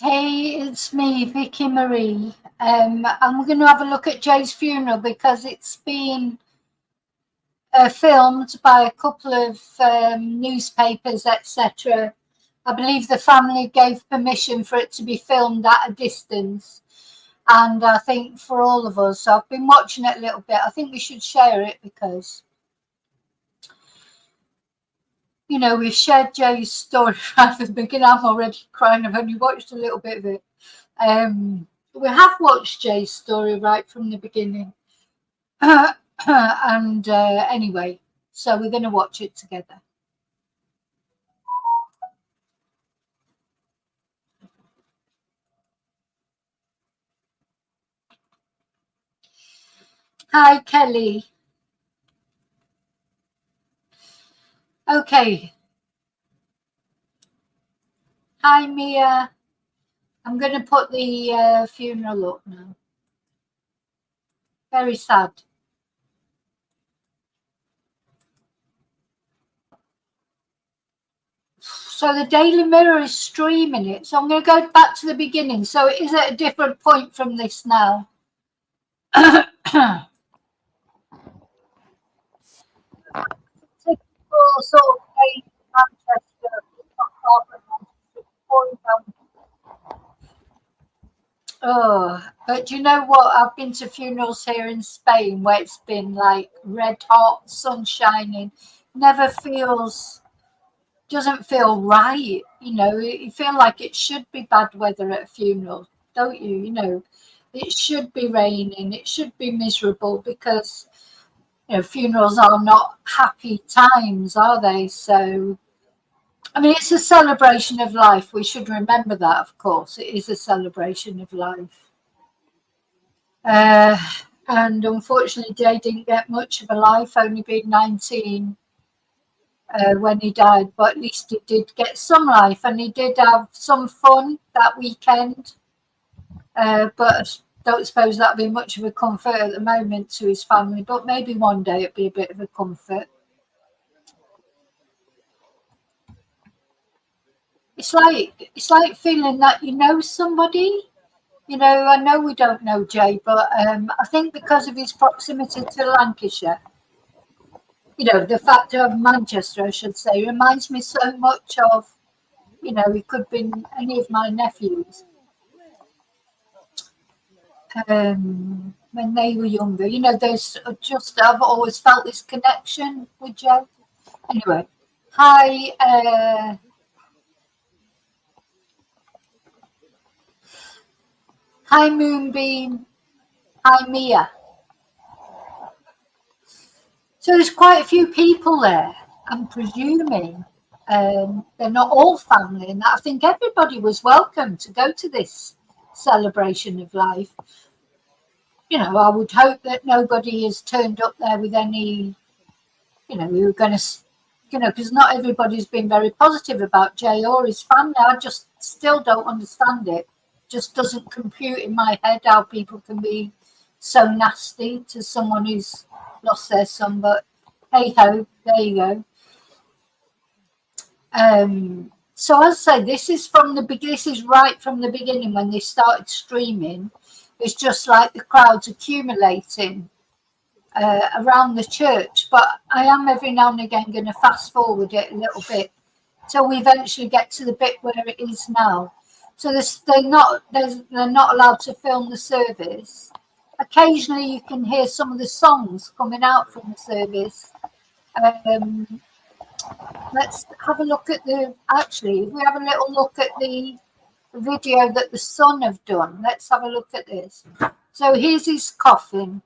Hey, it's me, Vicki Marie. And we're going to have a look at Jay's funeral because it's been filmed by a couple of newspapers, etc. I believe the family gave permission for it to be filmed at a distance. And I think for all of us, so I've been watching it a little bit. I think we should share it because, you know, we've shared Jay's story right from the beginning. I'm already crying. I've only watched a little bit of it. We have watched Jay's story right from the beginning. And anyway, so we're going to watch it together. Hi, Kelly. Okay. Hi, Mia. I'm going to put the funeral up now. Very sad. So the Daily Mirror is streaming it. So I'm going to go back to the beginning. So it is at a different point from this now. Typical sort of day in Manchester, not far from Manchester. Oh, but do you know what? I've been to funerals here in Spain where it's been like red hot, sun shining. Never doesn't feel right. You know, you feel like it should be bad weather at a funeral, don't you? You know, it should be raining, it should be miserable because, you know, funerals are not happy times, are they? So, I mean, it's a celebration of life. We should remember that, of course. It is a celebration of life. Uh, and unfortunately, Jay didn't get much of a life, only being 19 when he died, but at least he did get some life and he did have some fun that weekend. But I don't suppose that'd be much of a comfort at the moment to his family, but maybe one day it'd be a bit of a comfort. It's like feeling that you know somebody. You know, I know we don't know Jay, but I think because of his proximity to Lancashire, you know, the fact of Manchester, I should say, reminds me so much of, you know, it could be any of my nephews when they were younger. You know, there's just, I've always felt this connection with Jay. Anyway, hi, hi, Moonbeam. Hi, Mia. So there's quite a few people there. I'm presuming they're not all family, and I think everybody was welcome to go to this celebration of life. You know, I would hope that nobody has turned up there with any, you know, we were going to, you know, because not everybody's been very positive about Jay or his family. I just still don't understand it. Just doesn't compute in my head how people can be so nasty to someone who's lost their son. But hey ho, there you go. So as I say, this is from the this is right from the beginning when they started streaming. It's just like the crowds accumulating around the church. But I am every now and again going to fast forward it a little bit till we eventually get to the bit where it is now. So they're not allowed to film the service. Occasionally, you can hear some of the songs coming out from the service. Let's have a look at if we have a little look at the video that the Sun have done. Let's have a look at this. So here's his coffin.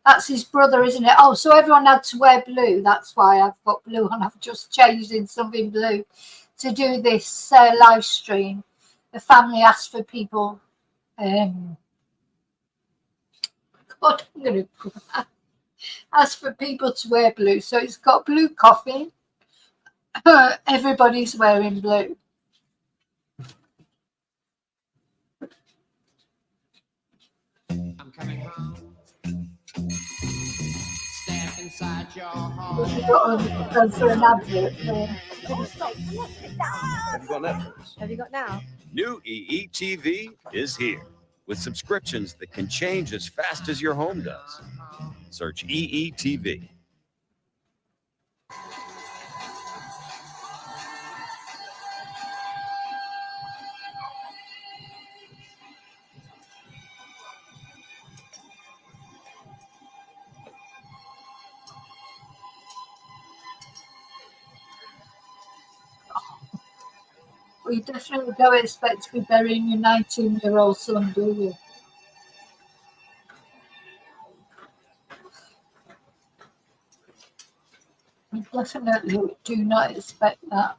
That's his brother, isn't it? Oh, so everyone had to wear blue. That's why I've got blue on. I've just changed in something blue to do this live stream. The family asked for people. God, I'm going to ask for people to wear blue. So it's got blue coffin. Everybody's wearing blue. I'm coming home, stacking We've got to go for an advert there. Have you got Netflix? Have you got now? New EE is here with subscriptions that can change as fast as your home does. Search EE. Well, you definitely don't expect to be burying your 19-year-old son, do you? You definitely do not expect that.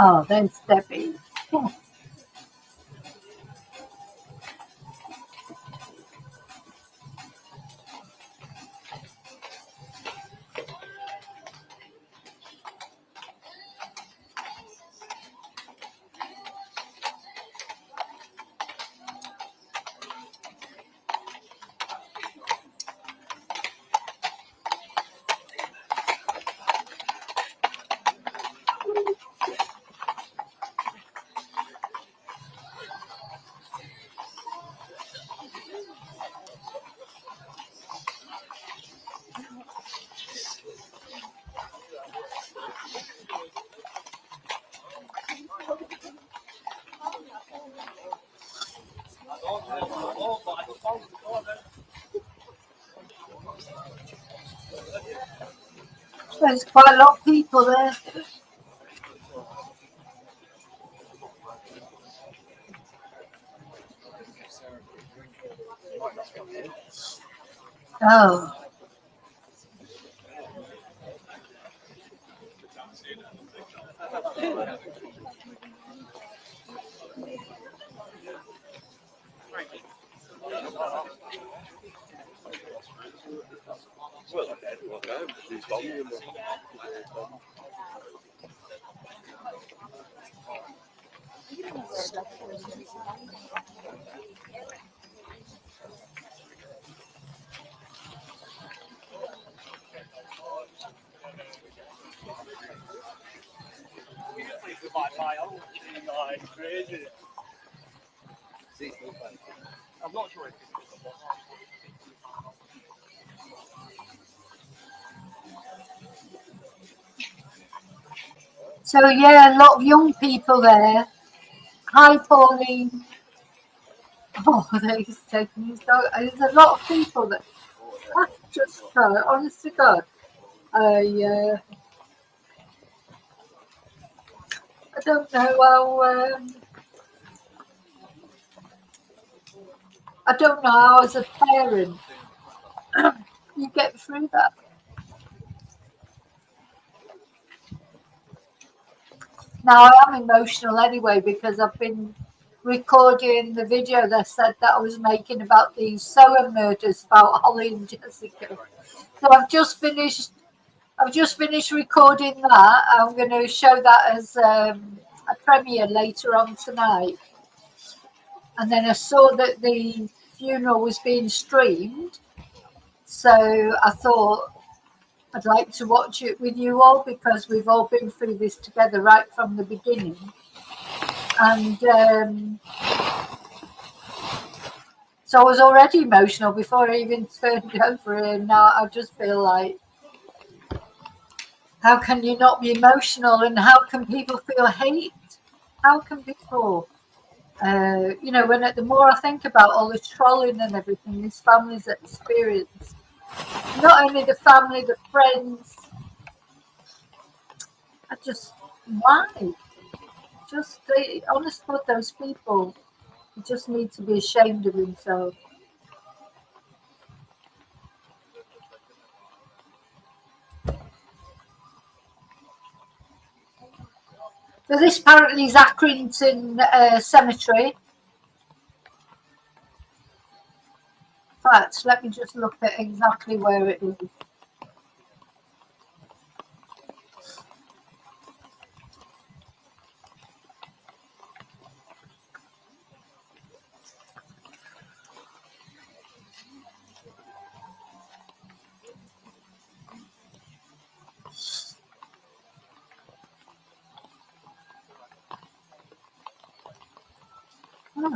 Oh, there's Debbie. There's quite a lot of people there. Oh. I'm not sure if So yeah, a lot of young people there. Hi, Pauline. Oh, he's taking his dog. There's a lot of people that just honest to God. I don't know how. I don't know how, as a parent, you get through that. Now I am emotional anyway because I've been recording the video that said that I was making about the Soham murders about Holly and Jessica. So I've just finished recording that. I'm going to show that as a premiere later on tonight. And then I saw that the funeral was being streamed, so I thought I'd like to watch it with you all because we've all been through this together right from the beginning. And so I was already emotional before I even turned over, and now I just feel like, how can you not be emotional, and how can people feel hate? How can people, when the more I think about all the trolling and everything these families experience, Not only the family, the friends. I just, why? Just, honest with those people, you just need to be ashamed of himself. So this apparently is Accrington Cemetery. In fact, let me just look at exactly where it is. Hmm.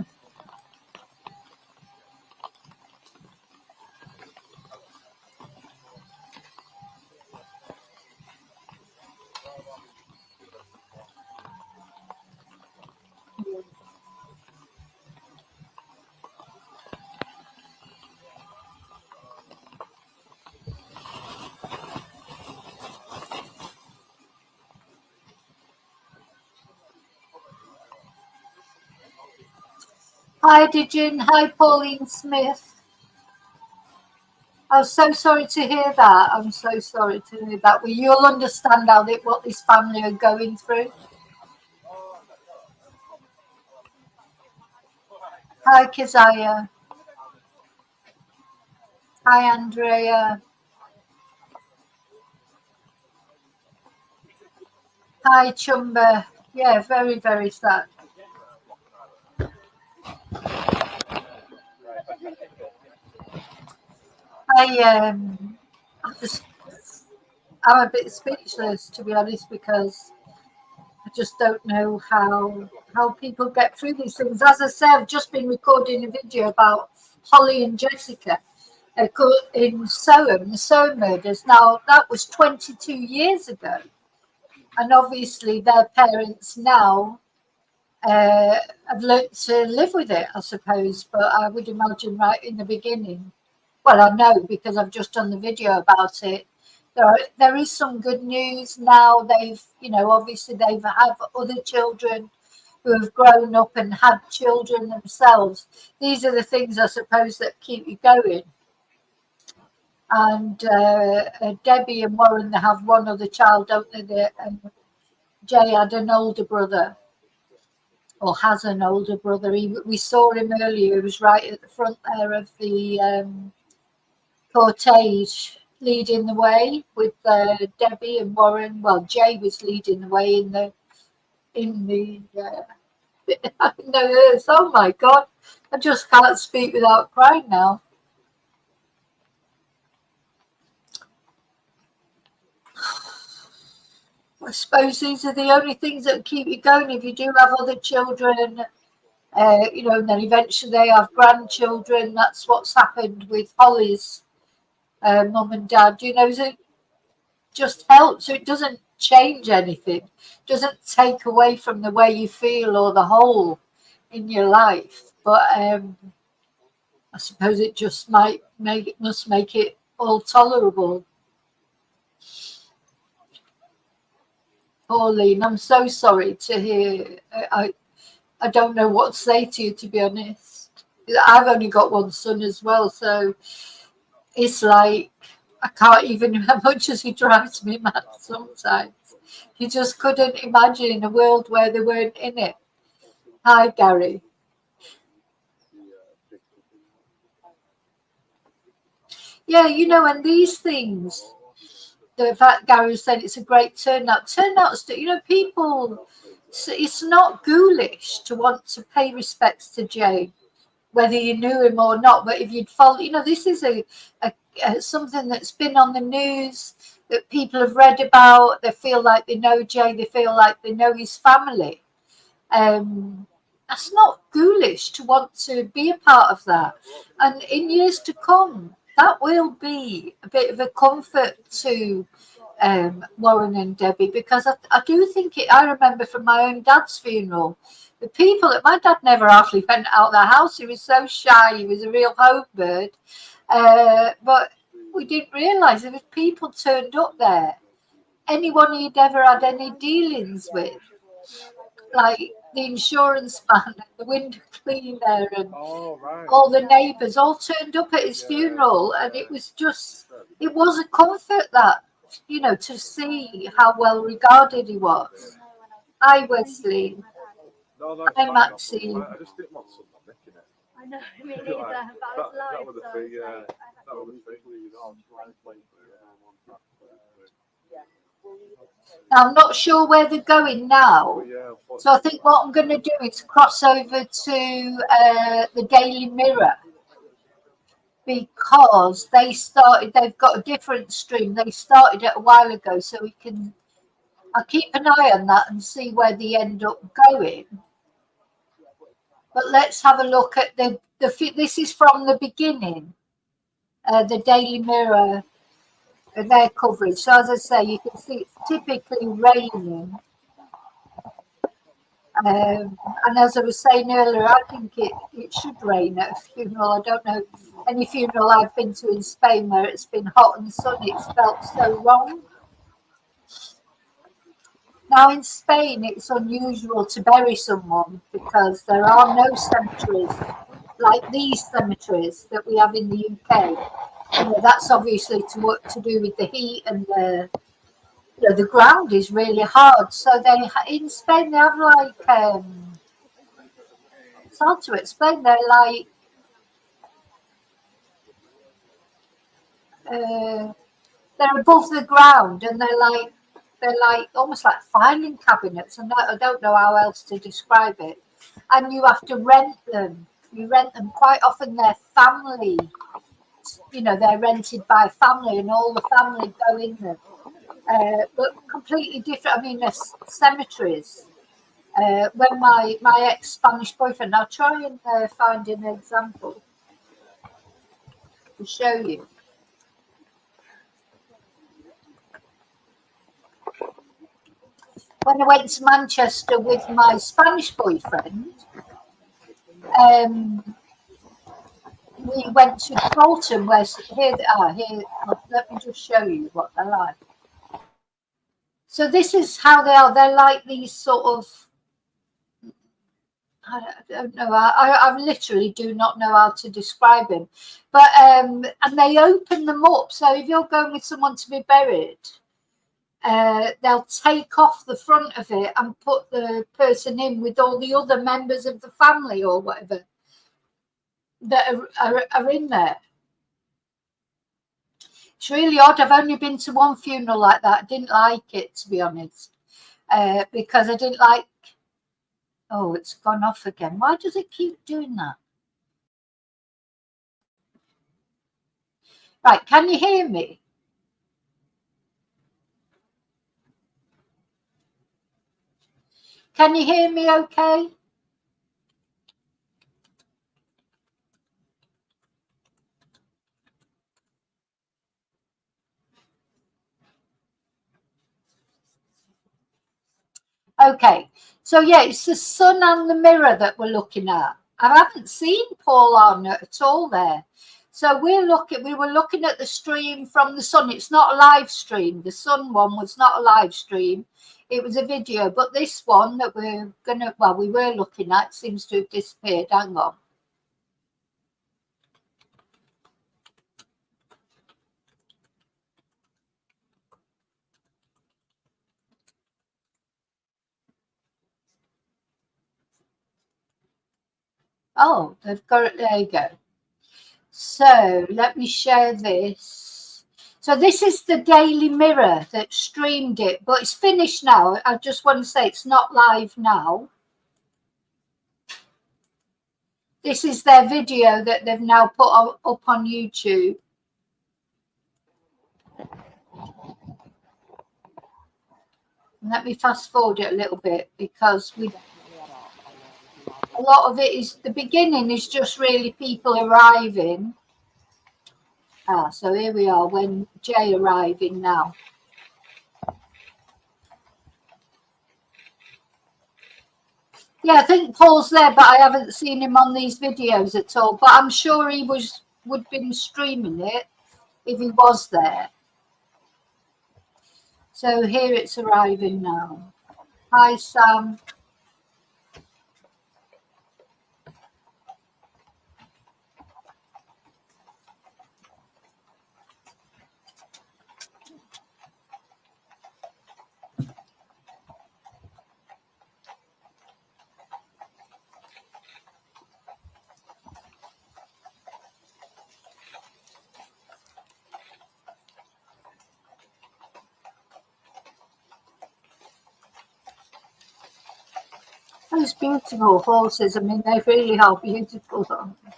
Hi, Digin. Hi, Pauline Smith. I'm so sorry to hear that. I'm so sorry to hear that. Well, you'll understand what this family are going through. Hi, Keziah. Hi, Andrea. Hi, Chumba. Yeah, very, very sad. I'm a bit speechless, to be honest, because I just don't know how people get through these things. As I say, I've just been recording a video about Holly and Jessica in Soham, the Soham murders. Now, that was 22 years ago. And obviously their parents now have learnt to live with it, I suppose. But I would imagine right in the beginning, well, I know because I've just done the video about it. There is some good news now. Obviously they've had other children who have grown up and had children themselves. These are the things, I suppose, that keep you going. And Debbie and Warren, they have one other child, don't they? Jay had an older brother, or has an older brother. We saw him earlier. He was right at the front there of the cortege, leading the way with Debbie and Warren. Well, Jay was leading the way in the earth. Oh my God, I just can't speak without crying now. I suppose these are the only things that keep you going. If you do have other children, and then eventually they have grandchildren. That's what's happened with Holly's mum and dad. It just helps. So it doesn't change anything. It doesn't take away from the way you feel or the whole in your life. But I suppose it just must make it all tolerable. Pauline, I'm so sorry to hear. I don't know what to say to you, to be honest. I've only got one son as well, so it's like I can't even, as much as he drives me mad sometimes. You just couldn't imagine in a world where they weren't in it. Hi, Gary. Yeah, and these things, the fact Gary said it's a great turnout. Turnouts, people, it's not ghoulish to want to pay respects to Jay, whether you knew him or not. But if you'd follow, this is a something that's been on the news that people have read about. They feel like they know Jay. They feel like they know his family. That's not ghoulish to want to be a part of that. And in years to come, that will be a bit of a comfort to Warren and Debbie, because I do think I remember from my own dad's funeral, the people that my dad never hardly went out of the house. He was so shy. He was a real homebird. But we didn't realise there was people turned up there. Anyone he'd ever had any dealings with, like the insurance man, and the window cleaner, and all the neighbours all turned up at his funeral, and it was a comfort that, you know, to see how well regarded he was. Hi, Wesley. Hi, Maxine. I just didn't want someone nicking it. I know, me neither. But I was That was the thing, yeah. That was the thing. I'm not sure where they're going now, so I think what I'm going to do is cross over to the Daily Mirror, because they've got a different stream. They started it a while ago, so I'll keep an eye on that and see where they end up going. But let's have a look at this is from the beginning, the Daily Mirror, their coverage. So as I say, you can see it's typically raining. And as I was saying earlier, I think it should rain at a funeral. I don't know any funeral I've been to in Spain where it's been hot and sunny. It's felt so wrong. Now in Spain, it's unusual to bury someone because there are no cemeteries like these cemeteries that we have in the UK. You know, that's obviously to do with the heat, and the ground is really hard. So in Spain they have like it's hard to explain. They're like they're above the ground, and they're like almost like filing cabinets, and I don't know how else to describe it. And you have to rent them. You rent them quite often. They're family. You know, they're rented by family, and all the family go in them. But completely different. I mean, there's cemeteries. When my ex-Spanish boyfriend, I'll try and find an example to show you. When I went to Manchester with my Spanish boyfriend, we went to Bolton, where here they are. Here, let me just show you what they're like. So this is how they are. They're like these sort of, I don't know. I literally do not know how to describe them. But and they open them up. So if you're going with someone to be buried, they'll take off the front of it and put the person in with all the other members of the family or whatever that are in there. It's really odd. I've only been to one funeral like that. I didn't like it, to be honest, because I didn't like. Oh, it's gone off again. Why does it keep doing that? Right, can you hear me? Can you hear me okay? Okay, so yeah, it's the sun and the mirror that we're looking at. I haven't seen Paul Arnott at all there. So we were looking at the stream from the sun. It's not a live stream. The sun one was not a live stream. It was a video, but this one that we were looking at seems to have disappeared. Hang on. Oh, they've got it. There you go. So let me share this. So this is the Daily Mirror that streamed it, but it's finished now. I just want to say it's not live now. This is their video that they've now put up on YouTube. Let me fast forward it a little bit, because a lot of it is, the beginning is just really people arriving. So here we are when Jay arriving now. Yeah, I think Paul's there, but I haven't seen him on these videos at all. But I'm sure he would been streaming it. if he was there. So here it's arriving now. Hi, Sam. Those beautiful horses, I mean, they really are beautiful, aren't they?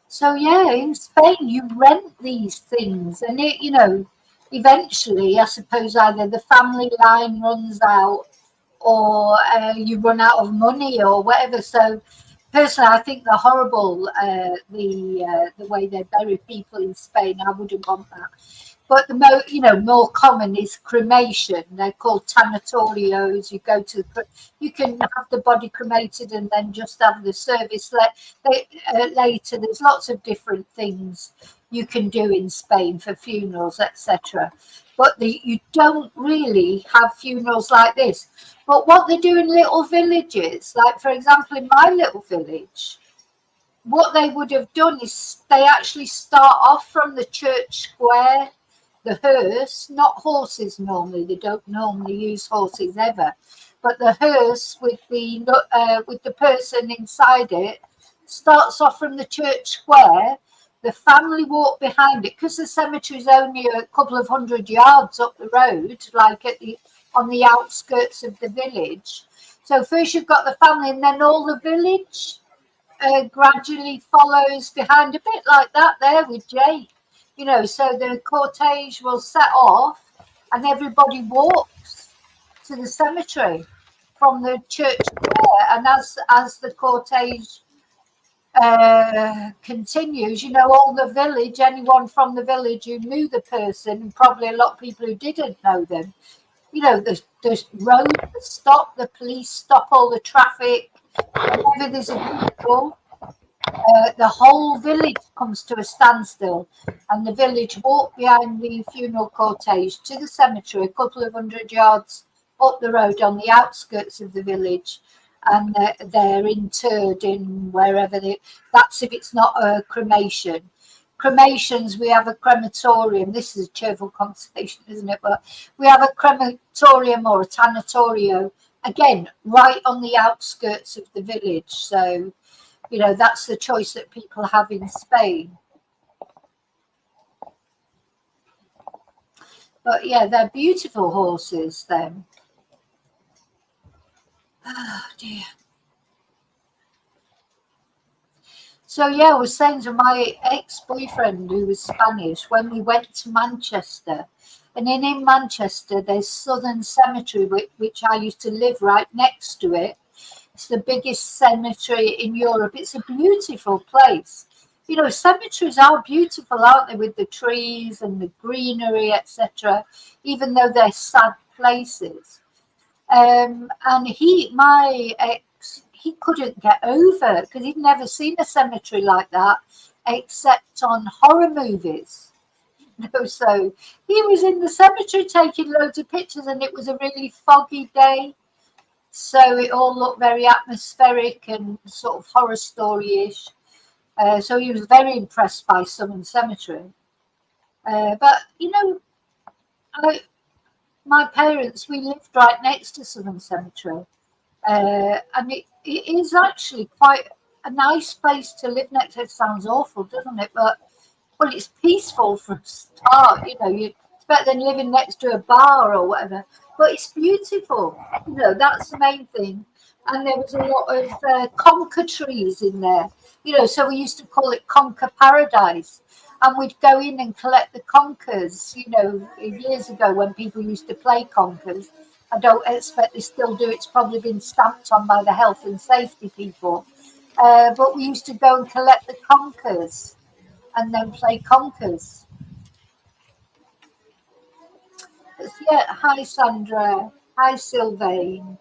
So yeah, in Spain you rent these things, and it, you know, eventually, I suppose either the family line runs out, or you run out of money, or whatever. So personally, I think they're horrible. The way they bury people in Spain, I wouldn't want that. But the more common is cremation. They're called tanatorios. You go to you can have the body cremated and then just have the service later. There's lots of different things you can do in Spain for funerals, etc. But you don't really have funerals like this. But what they do in little villages, like for example in my little village, what they would have done is they actually start off from the church square, the hearse, not horses normally. They don't normally use horses ever, but the hearse with the person inside it starts off from the church square. The family walk behind it because the cemetery is only a couple of 100 yards up the road, like on the outskirts of the village. So first you've got the family, and then all the village gradually follows behind, a bit like that there with Jay. So the cortege will set off and everybody walks to the cemetery from the church square. And as the cortege continues, all the village, anyone from the village who knew the person, and probably a lot of people who didn't know them, there's roads stop, the police stop all the traffic. Whenever there's a vehicle, the whole village comes to a standstill, and the village walk behind the funeral cortege to the cemetery, a couple of 100 yards up the road on the outskirts of the village, and they're interred in wherever that's if it's not a cremation. Cremations, we have a crematorium. This is a cheerful conversation, isn't it? But we have a crematorium or a tanatorio, again, right on the outskirts of the village. So that's the choice that people have in Spain. But yeah, they're beautiful horses then. Oh dear. So yeah, I was saying to my ex-boyfriend who was Spanish, when we went to Manchester, and in Manchester there's Southern Cemetery, which I used to live right next to it. It's the biggest cemetery in Europe. It's a beautiful place. Cemeteries are beautiful, aren't they, with the trees and the greenery, etc., even though they're sad places. And my ex, he couldn't get over because he'd never seen a cemetery like that except on horror movies. So he was in the cemetery taking loads of pictures, and it was a really foggy day. So it all looked very atmospheric and sort of horror story-ish. So he was very impressed by Southern Cemetery. But, my parents, we lived right next to Southern Cemetery. And it is actually quite a nice place to live next to. It sounds awful, doesn't it? But, well, it's peaceful for a start. It's better than living next to a bar or whatever. But it's beautiful. That's the main thing. And there was a lot of conker trees in there. So we used to call it Conker Paradise. And we'd go in and collect the conkers, years ago when people used to play conkers. I don't expect they still do. It's probably been stamped on by the health and safety people. But we used to go and collect the conkers and then play conkers. Yeah, hi Sandra. Hi Sylvain.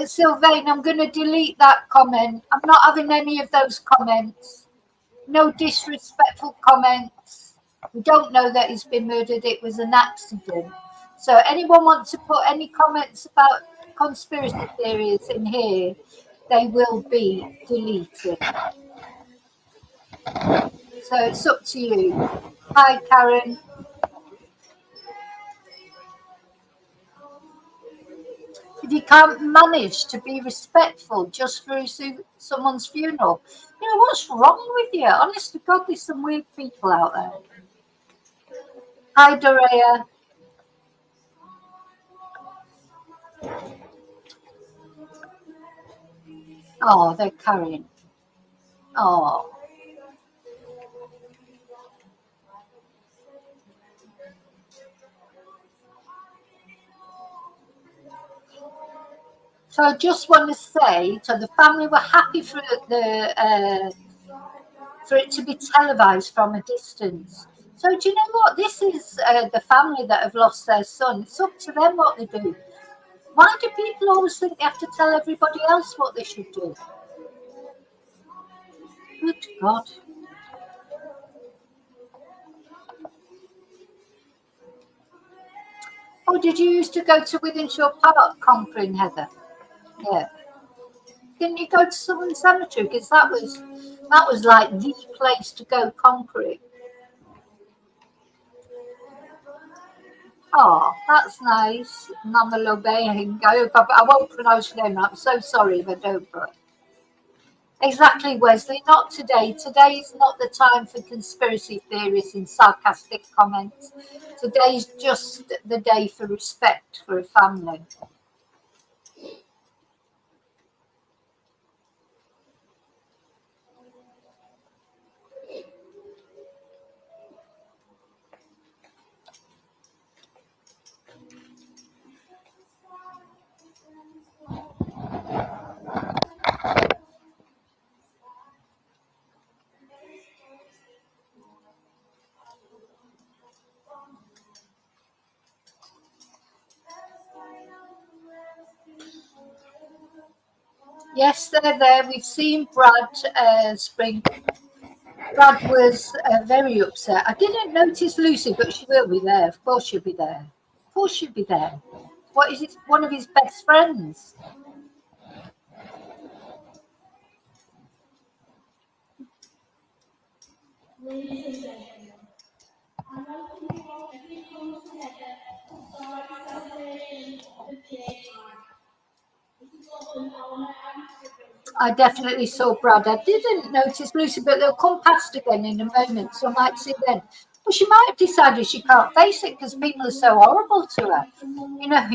Sylvain, I'm going to delete that comment. I'm not having any of those comments. No disrespectful comments. We don't know that he's been murdered. It was an accident. So anyone wants to put any comments about conspiracy theories in here, they will be deleted. So it's up to you. Hi, Karen. If you can't manage to be respectful just for someone's funeral, you know, what's wrong with you? Honest to God, there's some weird people out there. Hi, Dorea. Oh, they're carrying. Oh. So I just want to say, so the family were happy for it to be televised from a distance. So do you know what? This is the family that have lost their son. It's up to them what they do. Why do people always think they have to tell everybody else what they should do? Good God. Oh, did you used to go to Withenshaw Park conquering, Heather? Yeah. Didn't you go to Southern Cemetery? Because that was like the place to go conquering. Oh, that's nice. Mama Lobeing. I won't pronounce your name. I'm so sorry if I don't. But exactly, Wesley. Not today. Today is not the time for conspiracy theories and sarcastic comments. Today's just the day for respect for a family. Yes, they're there. We've seen Brad Spring. Brad was very upset. I didn't notice Lucy, but she will be there. Of course she'll be there. Of course she'll be there. What is it? One of his best friends. I definitely saw Brad. I didn't notice Lucy, but they'll come past again in a moment, so I might see them. But she might have decided she can't face it because people are so horrible to her. You know,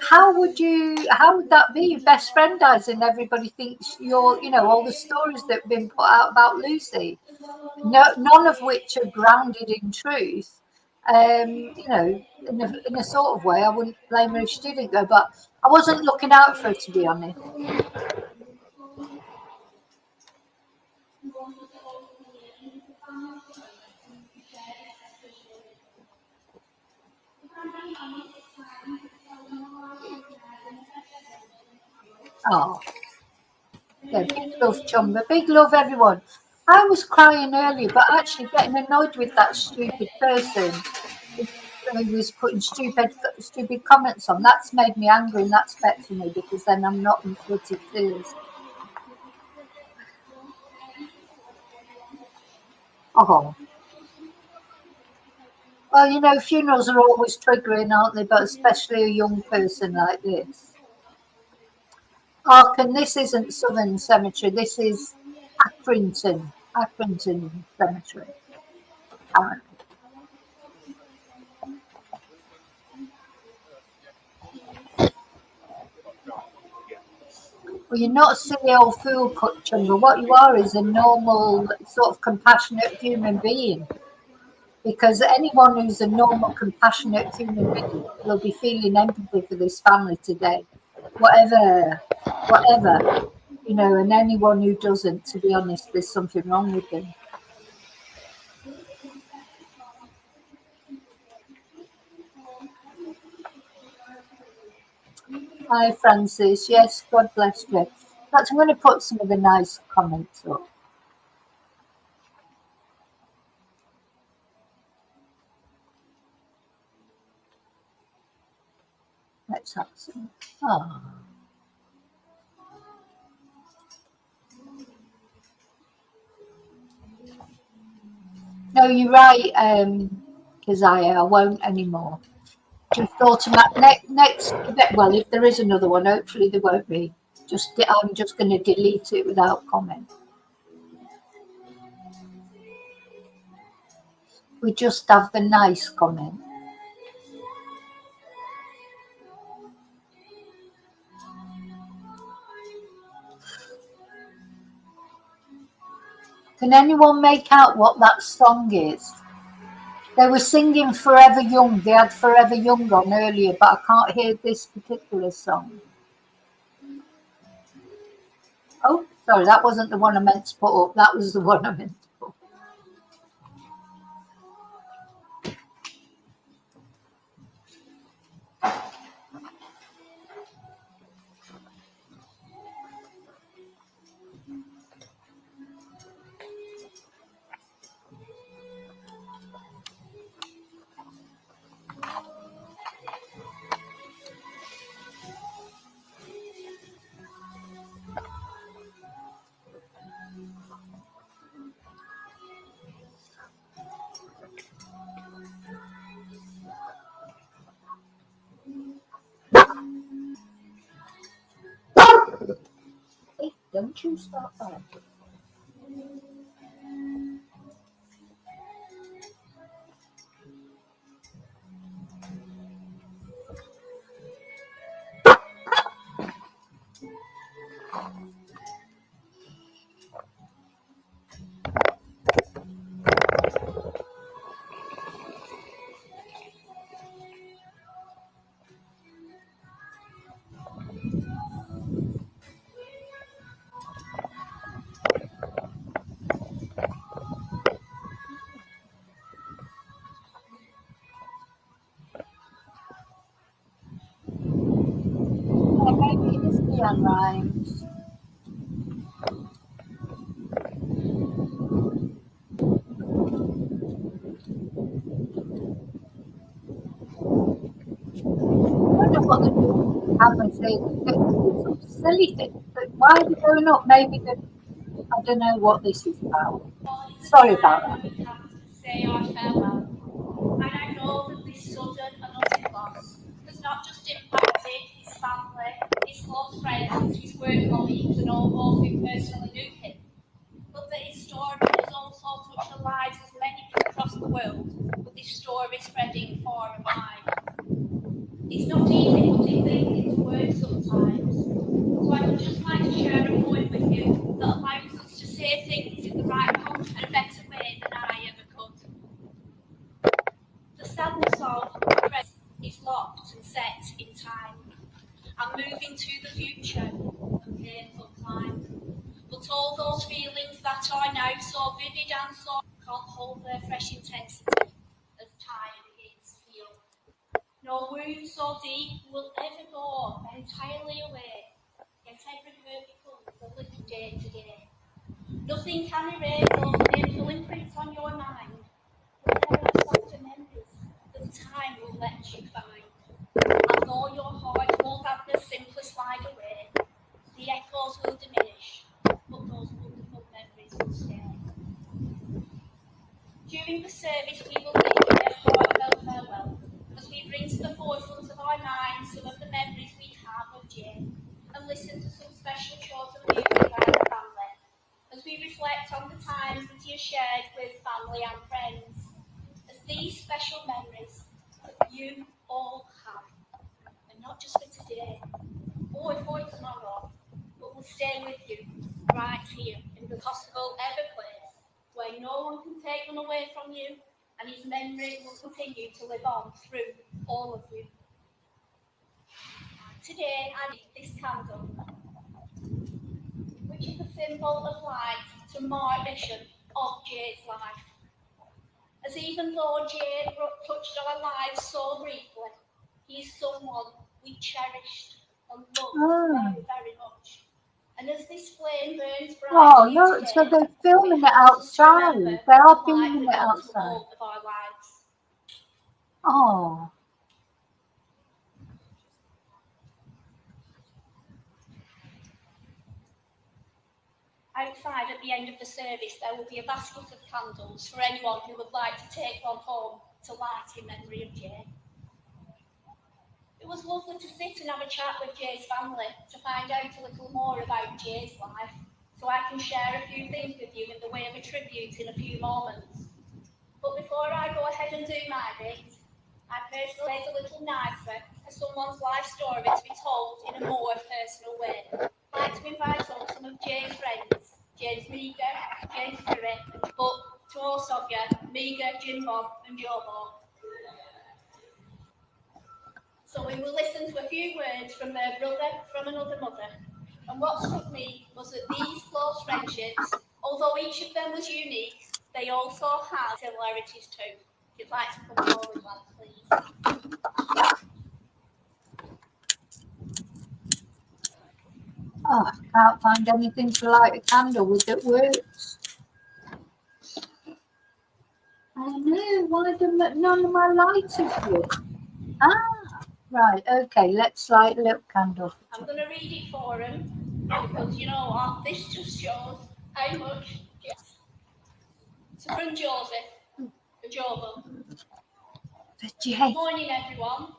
how would that be? Your best friend dies and everybody thinks you're, you know, all the stories that have been put out about Lucy, none of which are grounded in truth. You know, in a sort of way, I wouldn't blame her if she didn't go, but I wasn't looking out for her, to be honest. Oh, yeah, big love, Chumba. Big love, everyone. I was crying earlier, but actually getting annoyed with that stupid person who was putting stupid comments on. That's made me angry, and that's better me because then I'm not in flooded tears. Oh. Well, you know, funerals are always triggering, aren't they? But especially a young person like this. And this isn't Southern Cemetery. This is Accrington Cemetery. Apparently. Well, you're not a silly old fool, Chumba. What you are is a normal, sort of compassionate human being. Because anyone who's a normal, compassionate human being will be feeling empathy for this family today. Whatever, you know, and anyone who doesn't, to be honest, there's something wrong with them. Hi, Francis. Yes, God bless you. But I'm going to put some of the nice comments up. Let's have some. Oh. No, you're right, Keziah. I won't anymore. Just automatic next. Well, if there is another one, hopefully there won't be. I'm just going to delete it without comment. We just have the nice comment. Can anyone make out what that song is? They were singing Forever Young. They had Forever Young on earlier, but I can't hear this particular song. Oh, sorry, that wasn't the one I meant to put up. That was the one I meant to put up. Hey, don't you start that. Maybe it is Leon Rhymes. I don't know what they're doing. Cameras, some silly things. But why are they going up? Maybe I don't know what this is about. Sorry about that. We have to say our farewell. And I know that this sudden and utter loss has not just impacted his family, his close friends, his work colleagues, and all those who personally knew him, but that his story has also touched the lives of many people across the world, with his story spreading far and wide. It's not easy putting things into words sometimes, so I would just like to share a point with you that allows us to say things in the right and a better way than I ever could. The sadness of the present is locked and set in time. I'm moving to the future, a painful climb. But all those feelings that are now so vivid and so can't hold their fresh intensity as time begins to heal. No wound so deep will ever go entirely away, yet every hurt becomes a living day to day. Nothing can erase those painful imprints on your mind, but there are softer memories that time will let you find. And though your heart will sadness simply slide away, the echoes will diminish, but those wonderful memories will stay. During the service, we will give a heartfelt farewell as we bring to the forefront of our minds some of the memories we have of Jay and listen to some special chosen music by the family as we reflect on the times that he has shared with family and friends. As these special memories that you all have, and not just for today or for tomorrow, but will stay with you right here in the possible ever place where no one can take them away from you, and his memory will continue to live on through all of you. Today I need this candle, which is a symbol of light to mark the mission of Jay's life. As even though Jay touched our lives so briefly, he is someone we cherished and love Oh. very, very much. And as this flame burns bright Oh, here look, today, so they're filming it it helps us to outside. remember They are that life filming is it the ultimate outside. goal of our lives. Oh. Outside at the end of the service, there will be a basket of candles for anyone who would like to take one home to light in memory of Jay. It was lovely to sit and have a chat with Jay's family to find out a little more about Jay's life, so I can share a few things with you in the way of a tribute in a few moments. But before I go ahead and do my bit, I personally think it's a little nicer for someone's life story to be told in a more personal way. I'd like to invite on some of Jay's friends, James Meager, James Curry, but to most of you, Meager, Jim Bob and Joe Bob. So we will listen to a few words from their brother from another mother. And what struck me was that these close friendships, although each of them was unique, they also had similarities too. If you'd like to come forward, lads, please. Oh, I can't find anything to light a candle with that works. I know, why do none of my lighters work? Ah, right, okay, let's light a little candle. I'm going to read it for him, because you know what, this just shows how much, yes. So from Joseph, for Jobo. Good morning, everyone.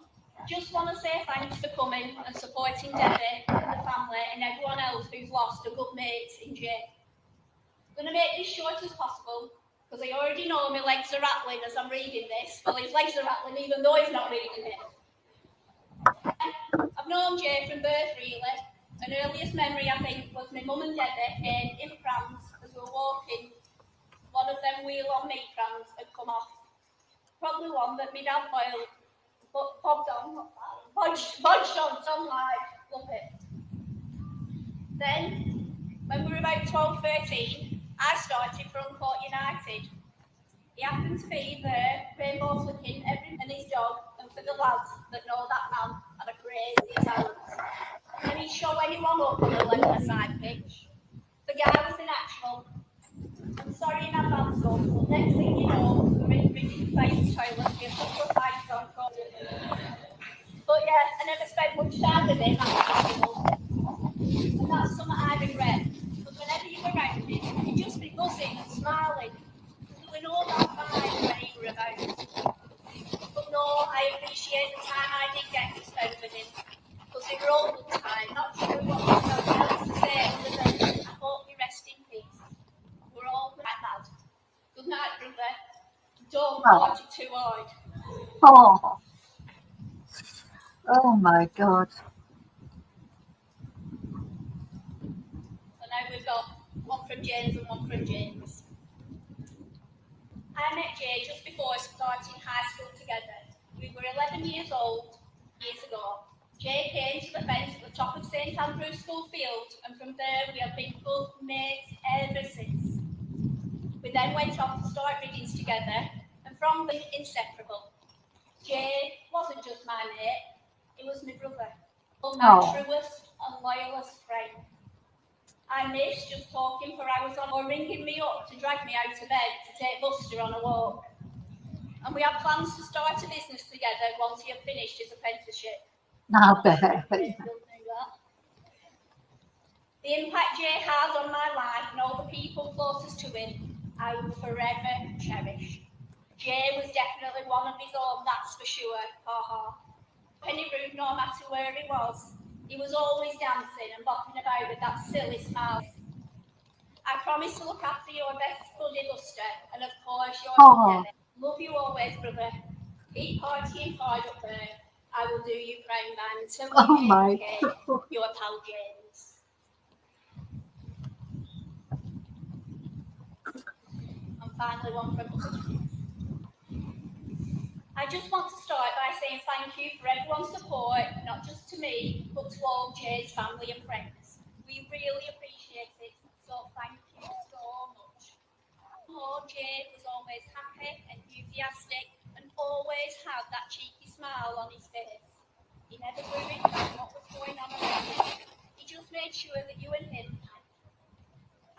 Just want to say thanks for coming and supporting Debbie and the family and everyone else who's lost a good mate in Jay. I'm going to make this short as possible because I already know my legs are rattling as I'm reading this. Well, his legs are rattling even though he's not reading it. I've known Jay from birth, really. An earliest memory, I think, was my mum and Debbie in prams as we were walking. One of them wheel-on-me prams had come off. Probably one that my dad bobbed on, bodged on some live. Love it. Then, when we were about 12, 13, I started for Uncourt United. He happened to be there, rainbow flicking every and his dog, and for the lads that know that man had a crazy talent. And he'd show anyone up on the 11-a-side pitch. The guy was a natural. I'm sorry in advance, folks, but next thing you know, we're in British Space toilet with a couple of fights on court. But yeah, I never spent much time with him after school. And that's something I regret. Because whenever you were around him, you'd just be buzzing and smiling. There were no that vibe when you were about. But no, I appreciate the time I did get to spend with him. Because they were all good time, not sure what else to say other than I hope you rest in peace. We're all good at that. Good night, brother. Don't party too hard. Oh. Oh my God. So now we've got one from James and one from James. I met Jay just before starting high school together. We were 11 years old years ago. Jay came to the fence at the top of St Andrew's School Field, and from there we have been good mates ever since. We then went off to start readings together, and from them inseparable. Jay wasn't just my mate, he was my brother. My truest and loyalist friend. I miss just talking for hours on or ringing me up to drag me out of bed to take Buster on a walk. And we have plans to start a business together once he had finished his apprenticeship. I bet. The impact Jay had on my life and all the people closest to him, I will forever cherish. Jay was definitely one of his own, that's for sure. Penny rude, no matter where he was always dancing and bopping about with that silly smile. I promise to look after your best buddy Buster, and of course your Debbie. Love you always, brother. Keep partying hard up there. I will do you proud, man. Until you my God. Your pal James. And finally, one from us. I just want to start by saying thank you for everyone's support, not just to me, but to all Jay's family and friends. We really appreciate it, so thank you so much. Jay was always happy, enthusiastic, and always had that cheeky smile on his face. He never grew into what was going on made sure that you and him.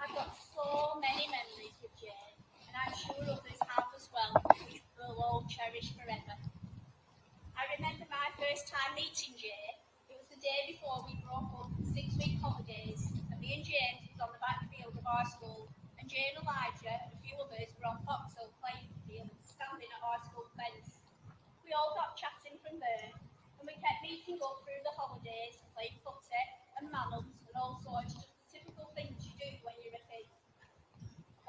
I've got so many memories with Jay, and I'm sure others have as well, which we'll all cherish forever. I remember my first time meeting Jay. It was the day before we broke up for 6-week holidays, and me and James was on the back field of our school, and Jay and Elijah and a few others were on Foxhill playing field, standing at our school fence. We all got chatting from there, and we kept meeting up through the holidays, playing footy and manums and all sorts, just the typical things you do when you're a kid.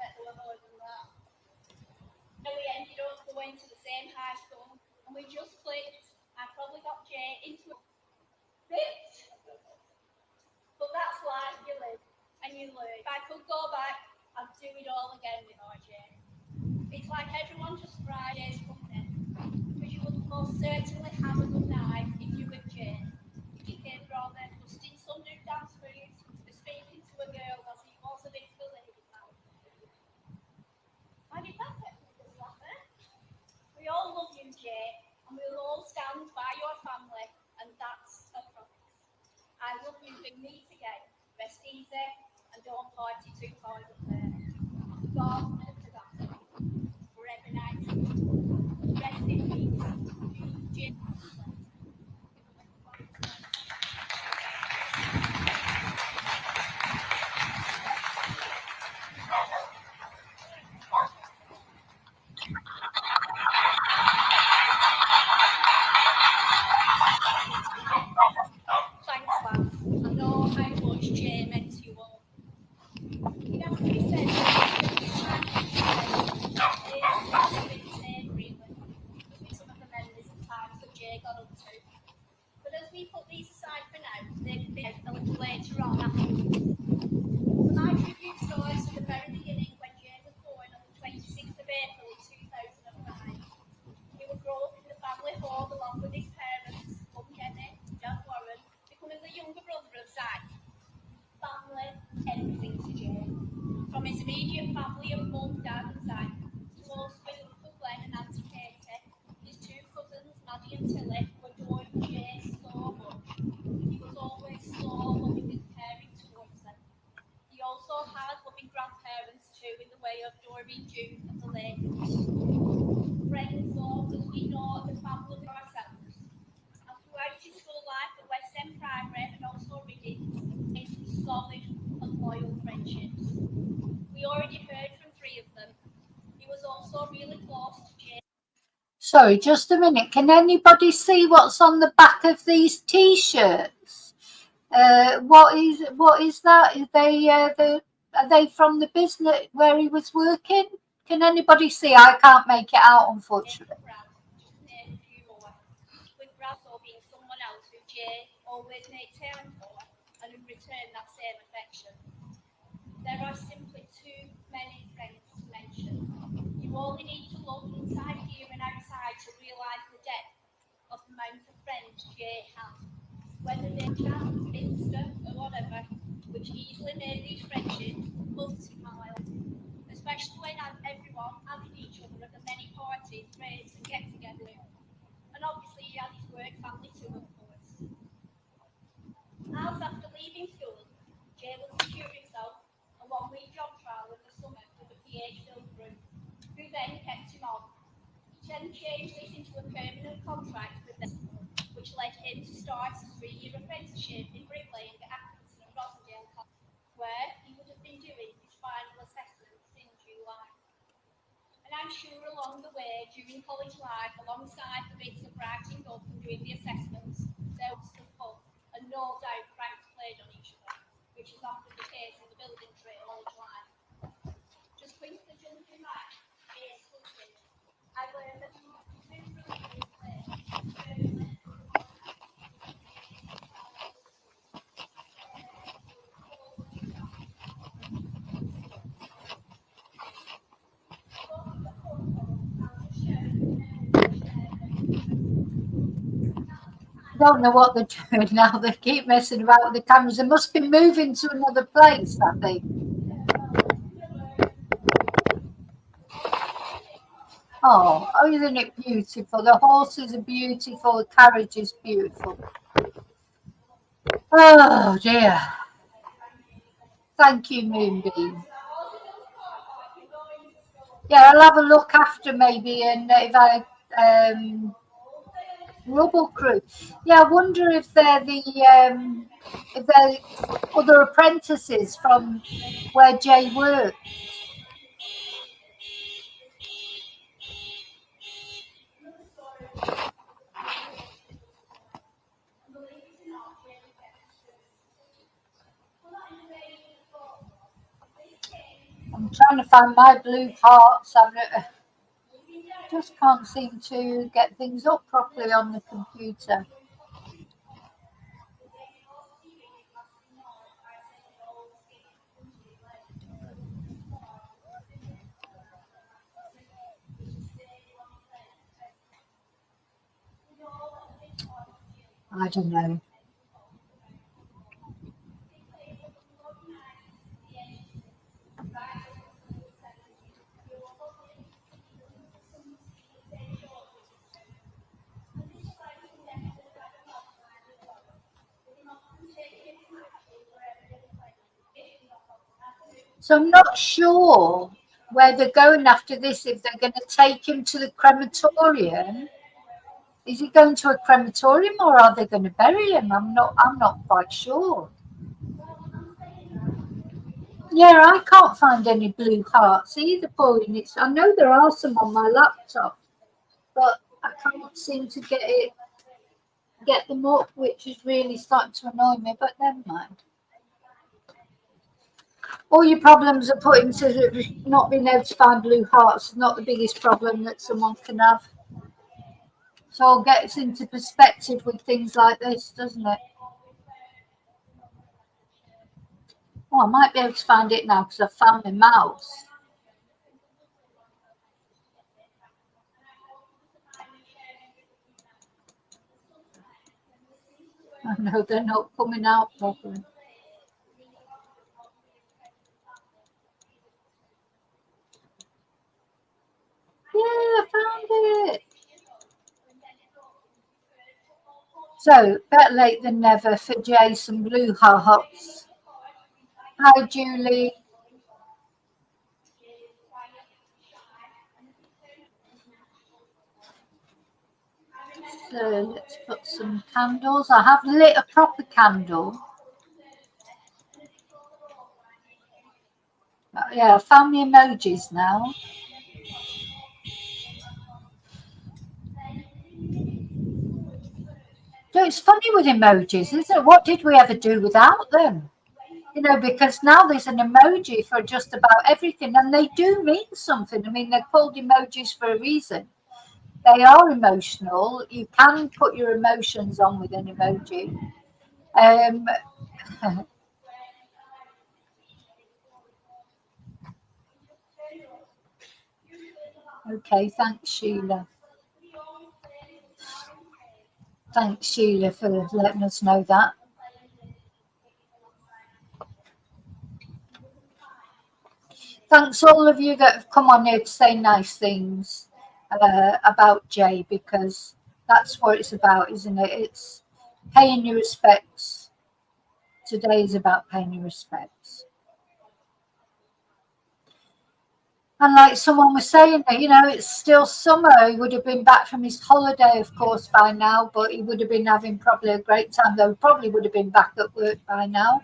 Bet there were more than that. And we ended up going to the same high school, and we just clicked. I probably got Jay into a bit, but that's life. You live and you learn. If I could go back, I'd do it all again with our Jay. It's like everyone just Friday's company, because you would most certainly have a good night if you were Jay. If you came from there, busting some new dance moves, for speaking to a girl as he was a bit of a lady now. I did that get us laughing. We all love you, Jay, and we will all stand by your family, and that's a promise. I love you, bring me again. Rest easy, and don't party too hard up there. God and forgotten. Forever night. Rest in peace. Jay Slater. Thanks, lads. I know how much Jay meant to you all. It has to be said some of the memories and times that Jay got up to. But as we put these aside for now, they've been a little later on afterwards. So my tribute starts at the very beginning when Jay was born on the 26th of April 2005. He would grow up in the family home along with his parents, Mum Jenny, Dad Warren, becoming the younger brother of Zach. Family, everything to Jay. From his immediate family of Mum, Dad and Zach, to also his Uncle Glenn and Auntie Katie, his two cousins, Maddie and Tilly, who adored Jay so much. He was always so loving and caring towards them. He also had loving grandparents too, in the way of Doreen, June and the ladies. Friends, though, as we know, the family of ourselves. And throughout his school life at West End Primary and also Reading, it's solid and loyal friendships. We already heard from 3 of them. He was also really close to Jay. Sorry, just a minute. Can anybody see what's on the back of these T-shirts? What is that? Are they from the business where he was working? Can anybody see? I can't make it out, unfortunately. Just name a few more. With Bradso being someone else who Jay always made time for, and in return that same affection. There are simply too many friends to mention. You only need to look inside here and outside to realise the depth of the amount of friends Jay had. Whether they're chat, Insta, or whatever, which easily made these friendships multiply. Especially when everyone added each other at the many parties, raves and get-togethers. And obviously he had his work family too, of course. As after leaving school, Jay would secure himself a 1-week job trial in the summer with a PH-filled group, who then kept him on. He then changed this into a permanent contract with them, which led him to start his 3-year apprenticeship in bricklaying at Atkinson and Rosendale College, where he would have been doing his final assessments in July. And I'm sure along the way, during college life, alongside the bits of writing up and doing the assessments, there was some fun, and no doubt pranks played on each other, which is often the case in the building trade college life. Just quickly jumping back, I learned that I don't know what they're doing now. They keep messing about with the cameras. They must be moving to another place, I think. Oh, isn't it beautiful? The horses are beautiful. The carriage is beautiful. Oh, dear. Thank you, Moonbeam. Yeah, I'll have a look after maybe, and if I Rubble Crew. Yeah, I wonder if they're if they're other apprentices from where Jay worked. I'm trying to find my blue hearts. I just can't seem to get things up properly on the computer. I don't know. So I'm not sure where they're going after this, if they're going to take him to the crematorium. Is he going to a crematorium, or are they going to bury him? I'm not quite sure. Yeah, I can't find any blue hearts either, Pauline. I know there are some on my laptop, but I can't seem to get them up, which is really starting to annoy me, but never mind. All your problems are put into not being able to find blue hearts is not the biggest problem that someone can have. So it all gets into perspective with things like this, doesn't it? Oh, I might be able to find it now because I've found my mouse. I know they're not coming out properly. Yeah, I found it. So, better late than never for Jason Blue Hearts. Hi, Julie. So, let's put some candles. I have lit a proper candle. Yeah, I found the emojis now. So it's funny with emojis, isn't it? What did we ever do without them? You know, because now there's an emoji for just about everything, and they do mean something. I mean, they're called emojis for a reason. They are emotional. You can put your emotions on with an emoji. Okay, thanks, Sheila. Thanks, Sheila, for letting us know that. Thanks all of you that have come on here to say nice things about Jay, because that's what it's about, isn't it? It's paying your respects. Today is about paying your respects. And like someone was saying, you know, it's still summer. He would have been back from his holiday, of course, by now, but he would have been having probably a great time. Though he probably would have been back at work by now,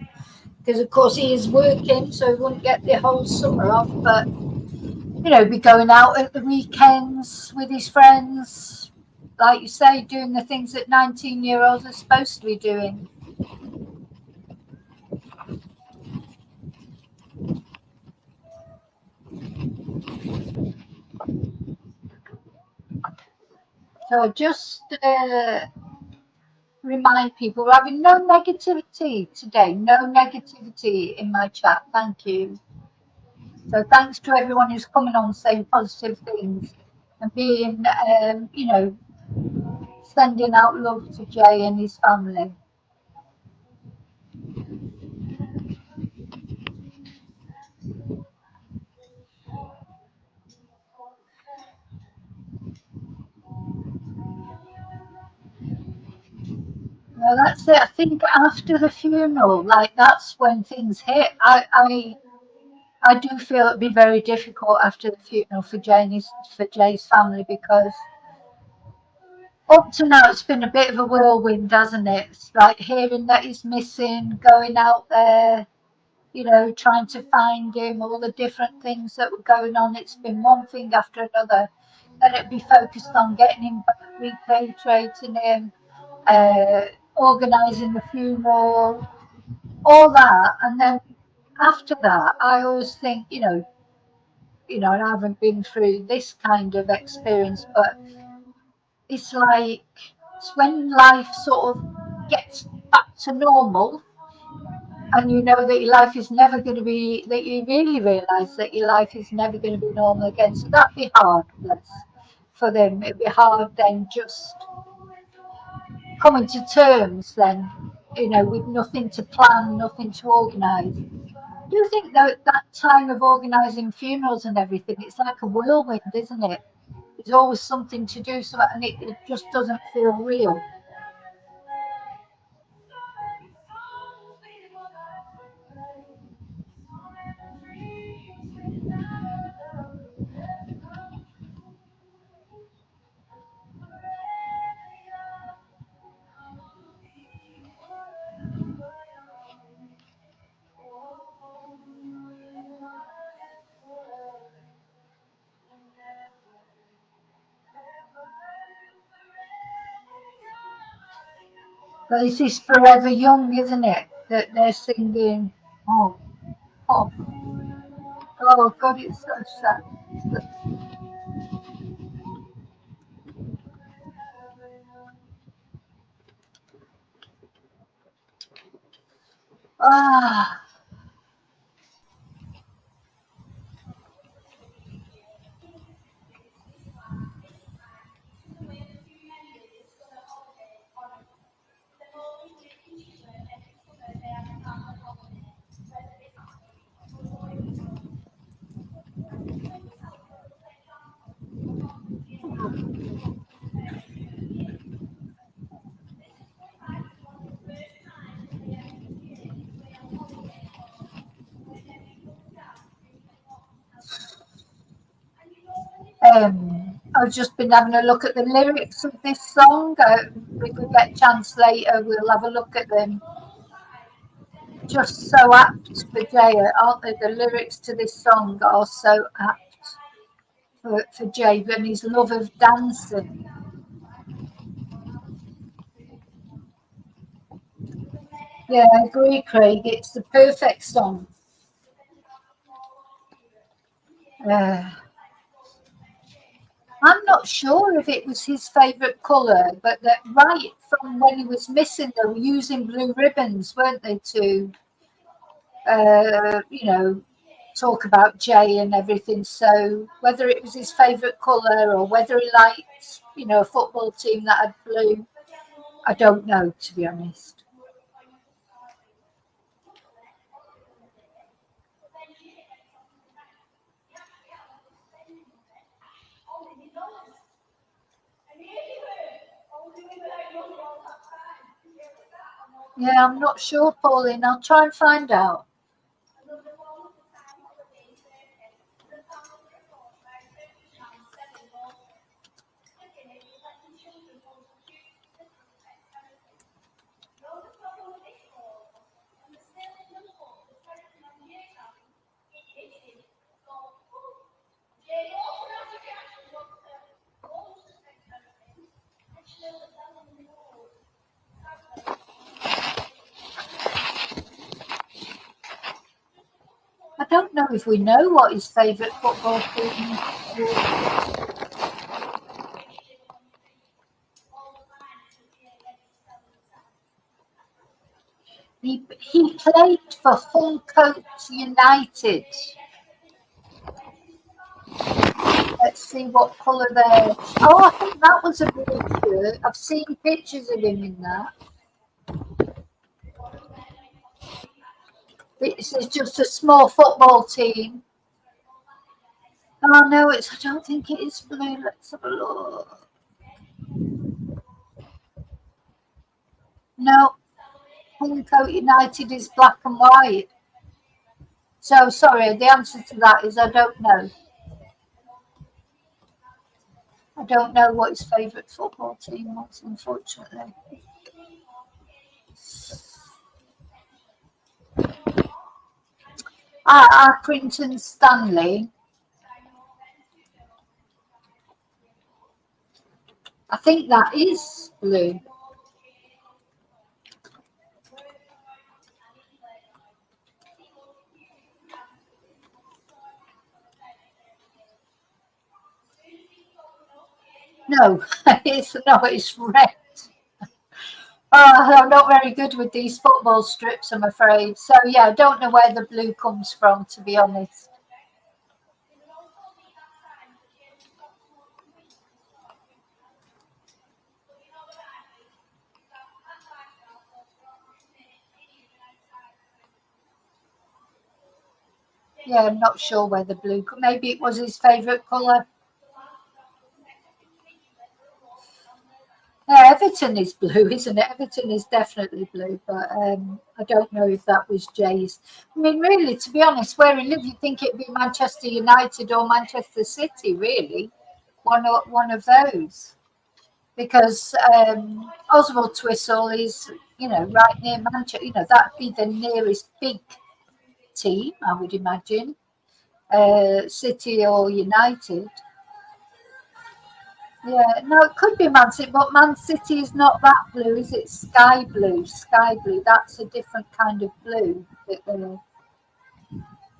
because of course he is working, so he wouldn't get the whole summer off. But you know, be going out at the weekends with his friends, like you say, doing the things that 19-year-olds are supposed to be doing. So just remind people we're having no negativity today, no negativity in my chat. Thank you. So thanks to everyone who's coming on saying positive things and being, you know, sending out love to Jay and his family. Well, that's it. I think after the funeral, like that's when things hit. I do feel it'd be very difficult after the funeral for Jay's family, because up to now it's been a bit of a whirlwind, hasn't it? It's like hearing that he's missing, going out there, trying to find him, all the different things that were going on. It's been one thing after another. Then it'd be focused on getting him back, repatriating him, organising the funeral, all that. And then after that, I always think, and I haven't been through this kind of experience, but it's like it's when life sort of gets back to normal, and you know that your life is never going to be, that you really realise that your life is never going to be normal again. So that'd be hard, for them. It'd be hard then just coming to terms then, with nothing to plan, nothing to organise. Do you think that that time of organising funerals and everything, it's like a whirlwind, isn't it? There's always something to do, so and it just doesn't feel real. But this is Forever Young, isn't it? That they're singing. Oh, oh, oh God, it's so sad. Ah, I've just been having a look at the lyrics of this song. If we get a chance later, we'll have a look at them. Just so apt for Jay, aren't they? The lyrics to this song are so apt for Jay and his love of dancing. Yeah, I agree, Craig. It's the perfect song. Uh, I'm not sure if it was his favourite colour, but that right from when he was missing, they were using blue ribbons, weren't they, to, talk about Jay and everything. So whether it was his favourite colour or whether he liked, a football team that had blue, I don't know, to be honest. Yeah, I'm not sure, Pauline. I'll try and find out. I don't know if we know what his favourite football team is. He played for Huncote United. Let's see what colour they're. Oh, I think that was a blue shirt. I've seen pictures of him in that. This is just a small football team. Oh no, I don't think it is blue. Let's have a look. No, Huncoat United is black and white. So sorry, the answer to that is I don't know. I don't know what his favourite football team was, unfortunately. Accrington Stanley. I think that is blue. No, it's red. Oh, I'm not very good with these football strips, I'm afraid. So yeah, I don't know where the blue comes from, to be honest. Yeah, I'm not sure where the blue. Maybe it was his favourite colour. Yeah, Everton is blue, isn't it? Everton is definitely blue, but I don't know if that was Jay's. I mean, really, to be honest, where he lived, you'd think it'd be Manchester United or Manchester City, really. One of those. Because Oswald Twistle is, right near Manchester. That'd be the nearest big team, I would imagine. City or United. Yeah, no, it could be Man City, but Man City is not that blue, is it? Sky blue, sky blue. That's a different kind of blue.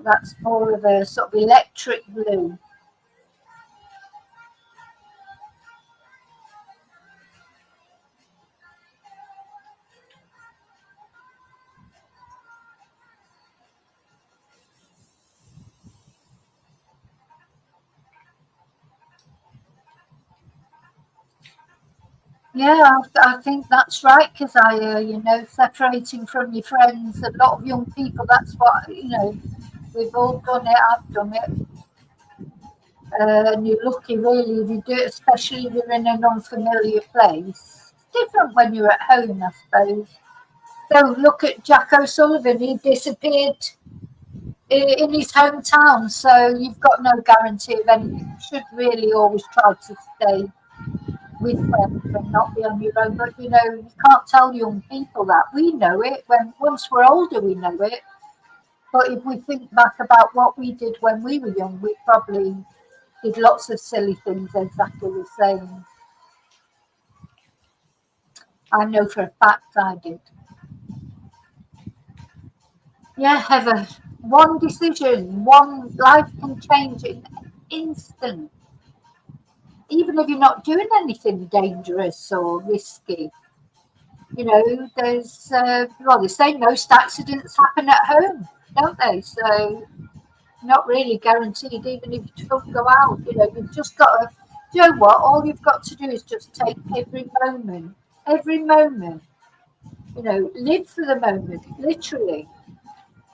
That's more of a sort of electric blue. Yeah, I think that's right, Keziah. Separating from your friends, a lot of young people, that's what, we've all done it, I've done it. And you're lucky, really, if you do it, especially if you're in an unfamiliar place. It's different when you're at home, I suppose. So look at Jack O'Sullivan, he disappeared in his hometown, so you've got no guarantee of anything. You should really always try to stay with friends and not be on your own. But you can't tell young people that. We know it. Once we're older, we know it. But if we think back about what we did when we were young, we probably did lots of silly things exactly the same. I know for a fact I did. Yeah, Heather. One decision, one life can change in an instant. Even if you're not doing anything dangerous or risky. They say most accidents happen at home, don't they? So, not really guaranteed, even if you don't go out. You've just got to, you know what? All you've got to do is just take every moment, live for the moment, literally.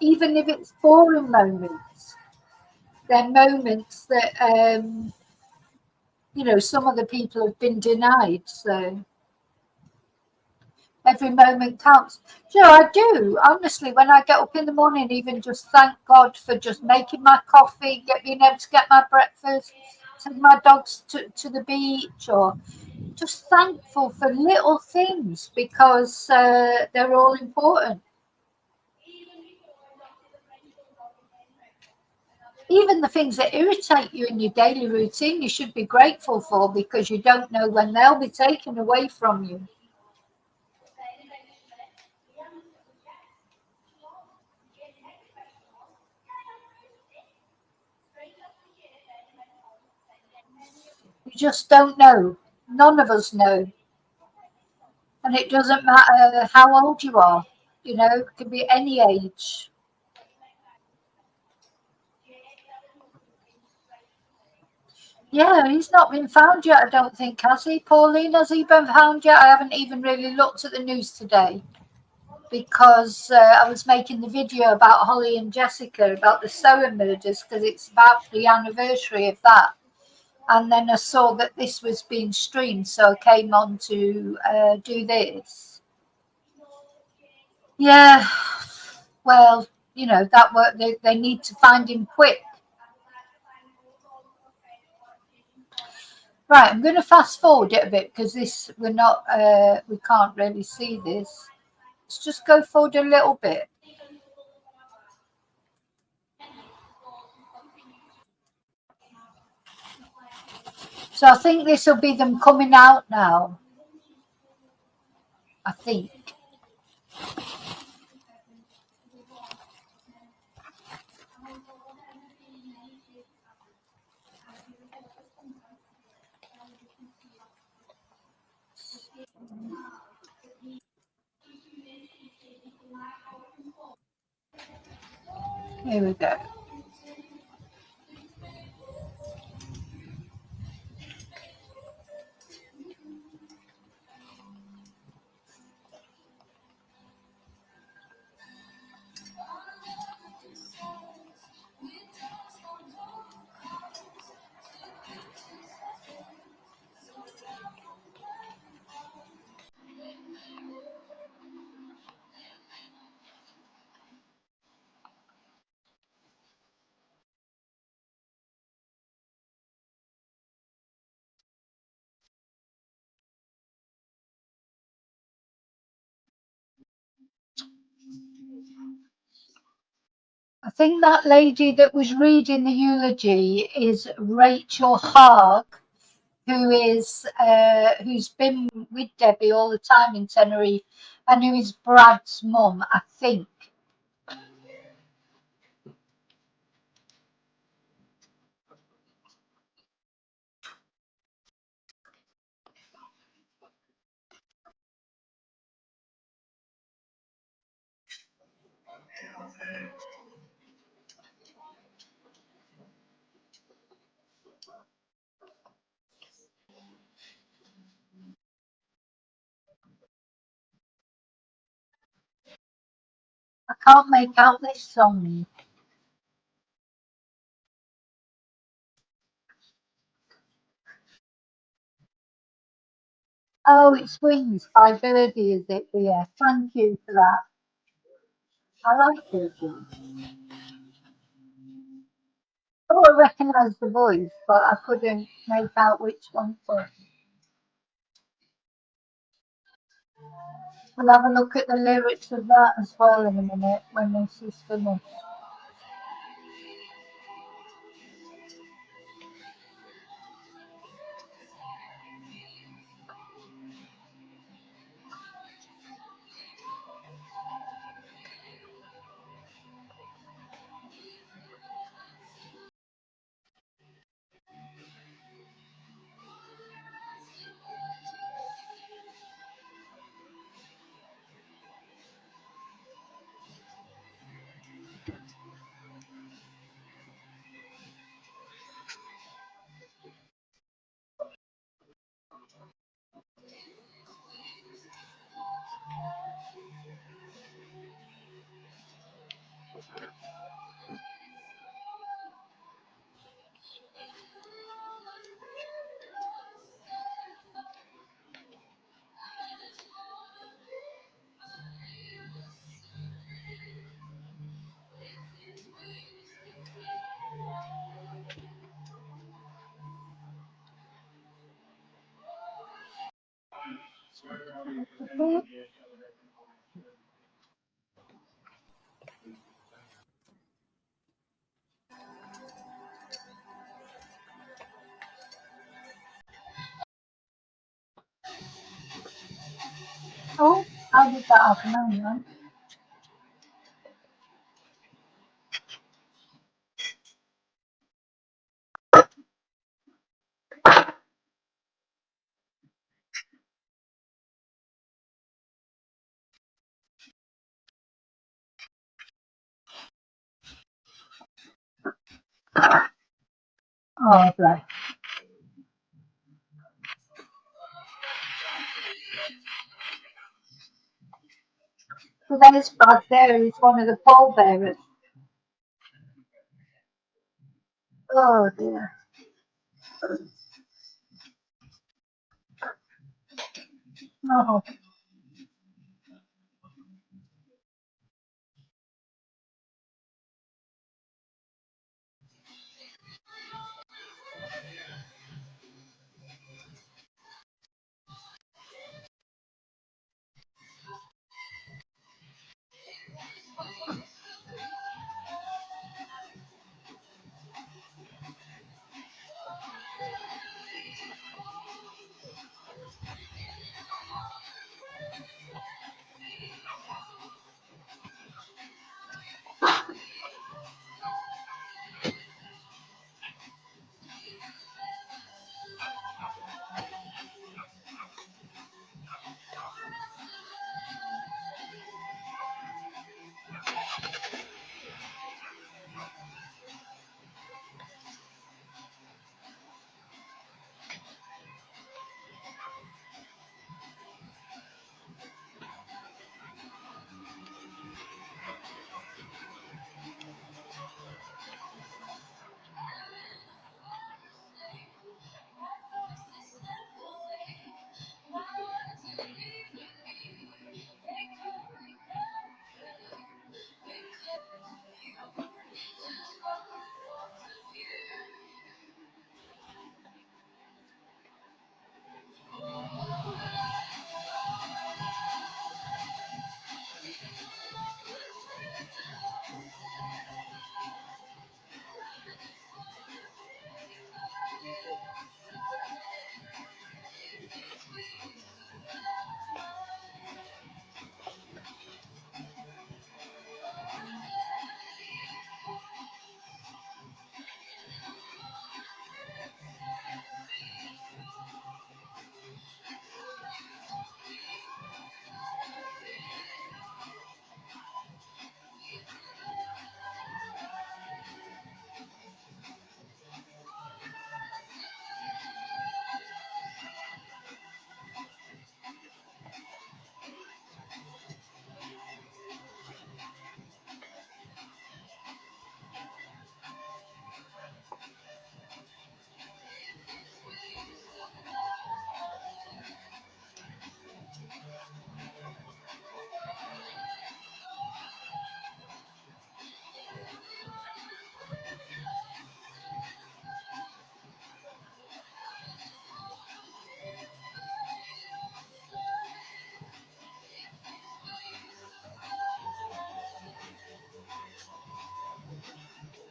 Even if it's boring moments, they're moments that, some other people have been denied. So, every moment counts. I do. Honestly, when I get up in the morning, even just thank God for just making my coffee, being able to get my breakfast, take my dogs to the beach, or just thankful for little things because they're all important. Even the things that irritate you in your daily routine, you should be grateful for because you don't know when they'll be taken away from you. You just don't know. None of us know. And it doesn't matter how old you are, it can be any age. Yeah, he's not been found yet, I don't think, has he? Pauline, has he been found yet? I haven't even really looked at the news today because I was making the video about Holly and Jessica, about the Sower murders, because it's about the anniversary of that. And then I saw that this was being streamed, so I came on to do this. Yeah, well, you know, that work, they need to find him quick. Right, I'm going to fast forward it a bit because this, we can't really see this. Let's just go forward a little bit. So I think this will be them coming out now. I think. Here we go. I think that lady that was reading the eulogy is Rachel Haag, who's been with Debbie all the time in Tenerife, and who is Brad's mum, I think. I can't make out this song. Oh, it's Wings by Birdie, is it? Yeah, thank you for that. I like Birdie. Oh, I recognise the voice, but I couldn't make out which one it was. We'll have a look at the lyrics of that as well in a minute when this is finished. Oh, how did that happen? Hang on. Oh, bless. So there's Brad there, he's one of the pallbearers. Oh dear. Oh,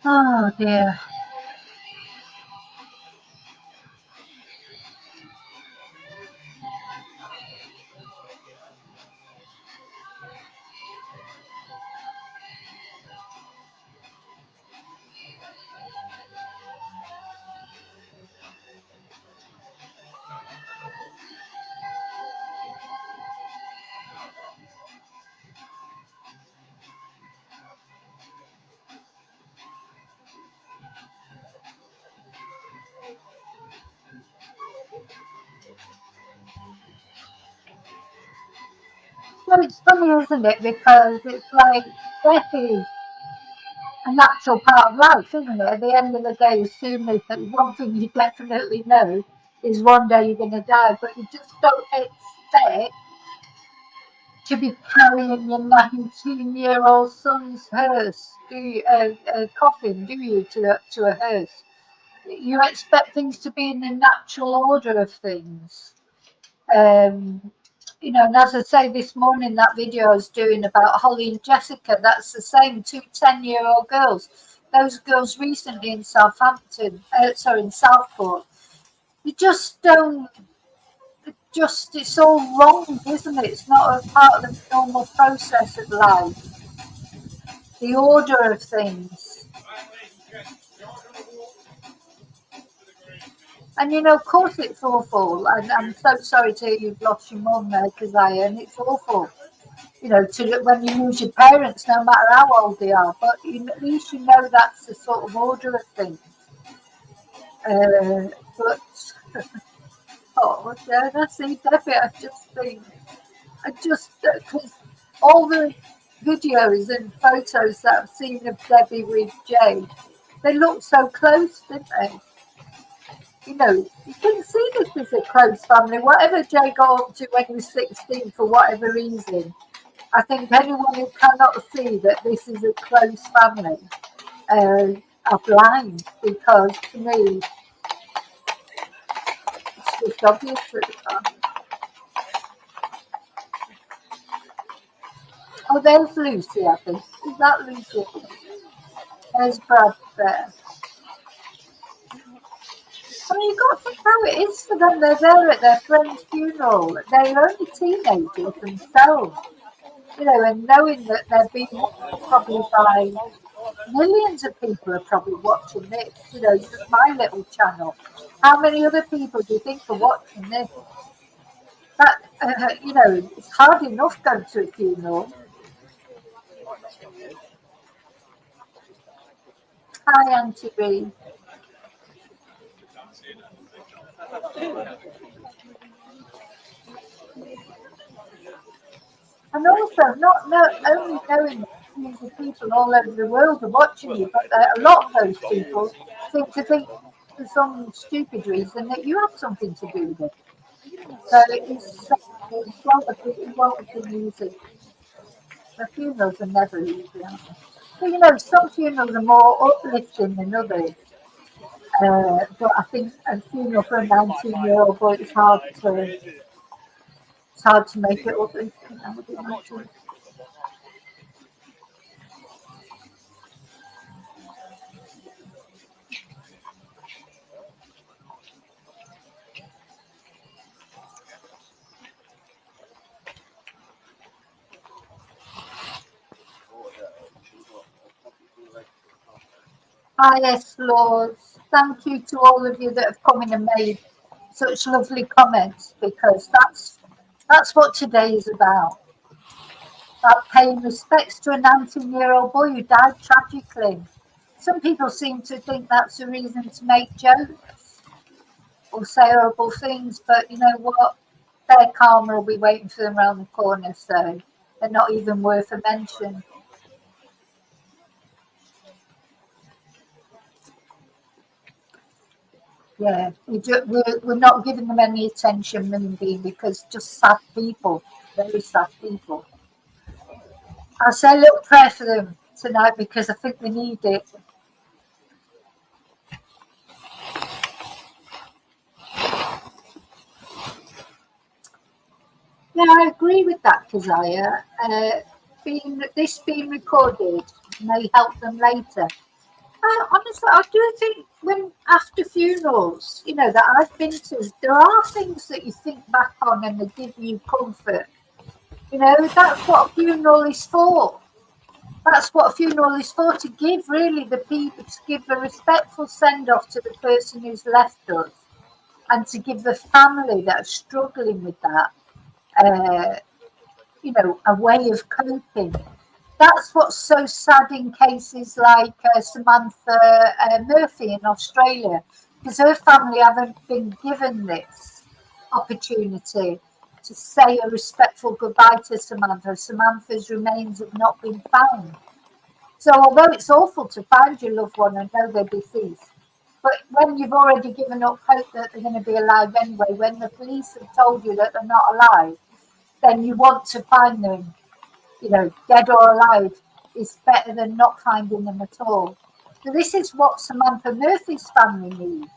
Oh dear. Well, it's funny, isn't it? Because it's like death is a natural part of life, isn't it? At the end of the day, as soon as one thing you definitely know is one day you're going to die, but you just don't expect to be carrying your 19-year-old son's hearse, coffin, do you, to a hearse? You expect things to be in the natural order of things. Um, you know, and as I say this morning, that video I was doing about Holly and Jessica, that's the same, 2 10-year-old girls. Those girls recently in in Southport. You just don't, it's all wrong, isn't it? It's not a part of the normal process of life, the order of things. And you know, of course it's awful. And I'm so sorry to hear you've lost your mum there, Keziah, and it's awful. You know, when you lose your parents, no matter how old they are, but at least you know that's the sort of order of things. But oh, yeah, I see Debbie. Because all the videos and photos that I've seen of Debbie with Jay, they look so close, didn't they? You know, you can see this is a close family. Whatever Jay got up to when he was 16, for whatever reason, I think anyone who cannot see that this is a close family are blind, because to me, it's just obvious at the time. Oh, there's Lucy, I think. Is that Lucy? There's Brad there. I mean, you've got to think how it is for them. They're there at their friend's funeral. They're only teenagers themselves, you know, and knowing that they're being watched probably by millions of people are probably watching this, you know, just my little channel. How many other people do you think are watching this? That, you know, it's hard enough going to a funeral. Hi, Auntie B. And also, not only knowing that millions of people all over the world are watching you, but a lot of those people seem to think, for some stupid reason, that you have something to do with it. So it's wonderful music. The funerals are never easy, aren't they? But you know, some funerals are more uplifting than others. But I think a funeral for a 19-year-old boy, it's hard to make it uplifting, I would imagine. Ah, yes, Lord. Thank you to all of you that have come in and made such lovely comments, because that's what today is about. About paying respects to a 19-year-old boy who died tragically. Some people seem to think that's a reason to make jokes or say horrible things, but you know what? Their karma will be waiting for them around the corner, so they're not even worth a mention. Yeah, we're not giving them any attention, Moonbeam, because just sad people, very sad people. I'll say a little prayer for them tonight because I think they need it. Yeah, I agree with that, Keziah. Being recorded may help them later. Honestly, I do think when after funerals, that I've been to, there are things that you think back on and they give you comfort. That's what a funeral is for. That's what a funeral is for, to give really the people, to give a respectful send off to the person who's left us, and to give the family that are struggling with that, uh, a way of coping. That's what's so sad in cases like Samantha Murphy in Australia, because her family haven't been given this opportunity to say a respectful goodbye to Samantha. Samantha's remains have not been found. So although it's awful to find your loved one and know they're deceased, but when you've already given up hope that they're going to be alive anyway, when the police have told you that they're not alive, then you want to find them, dead or alive, is better than not finding them at all. So this is what Samantha Murphy's family needs.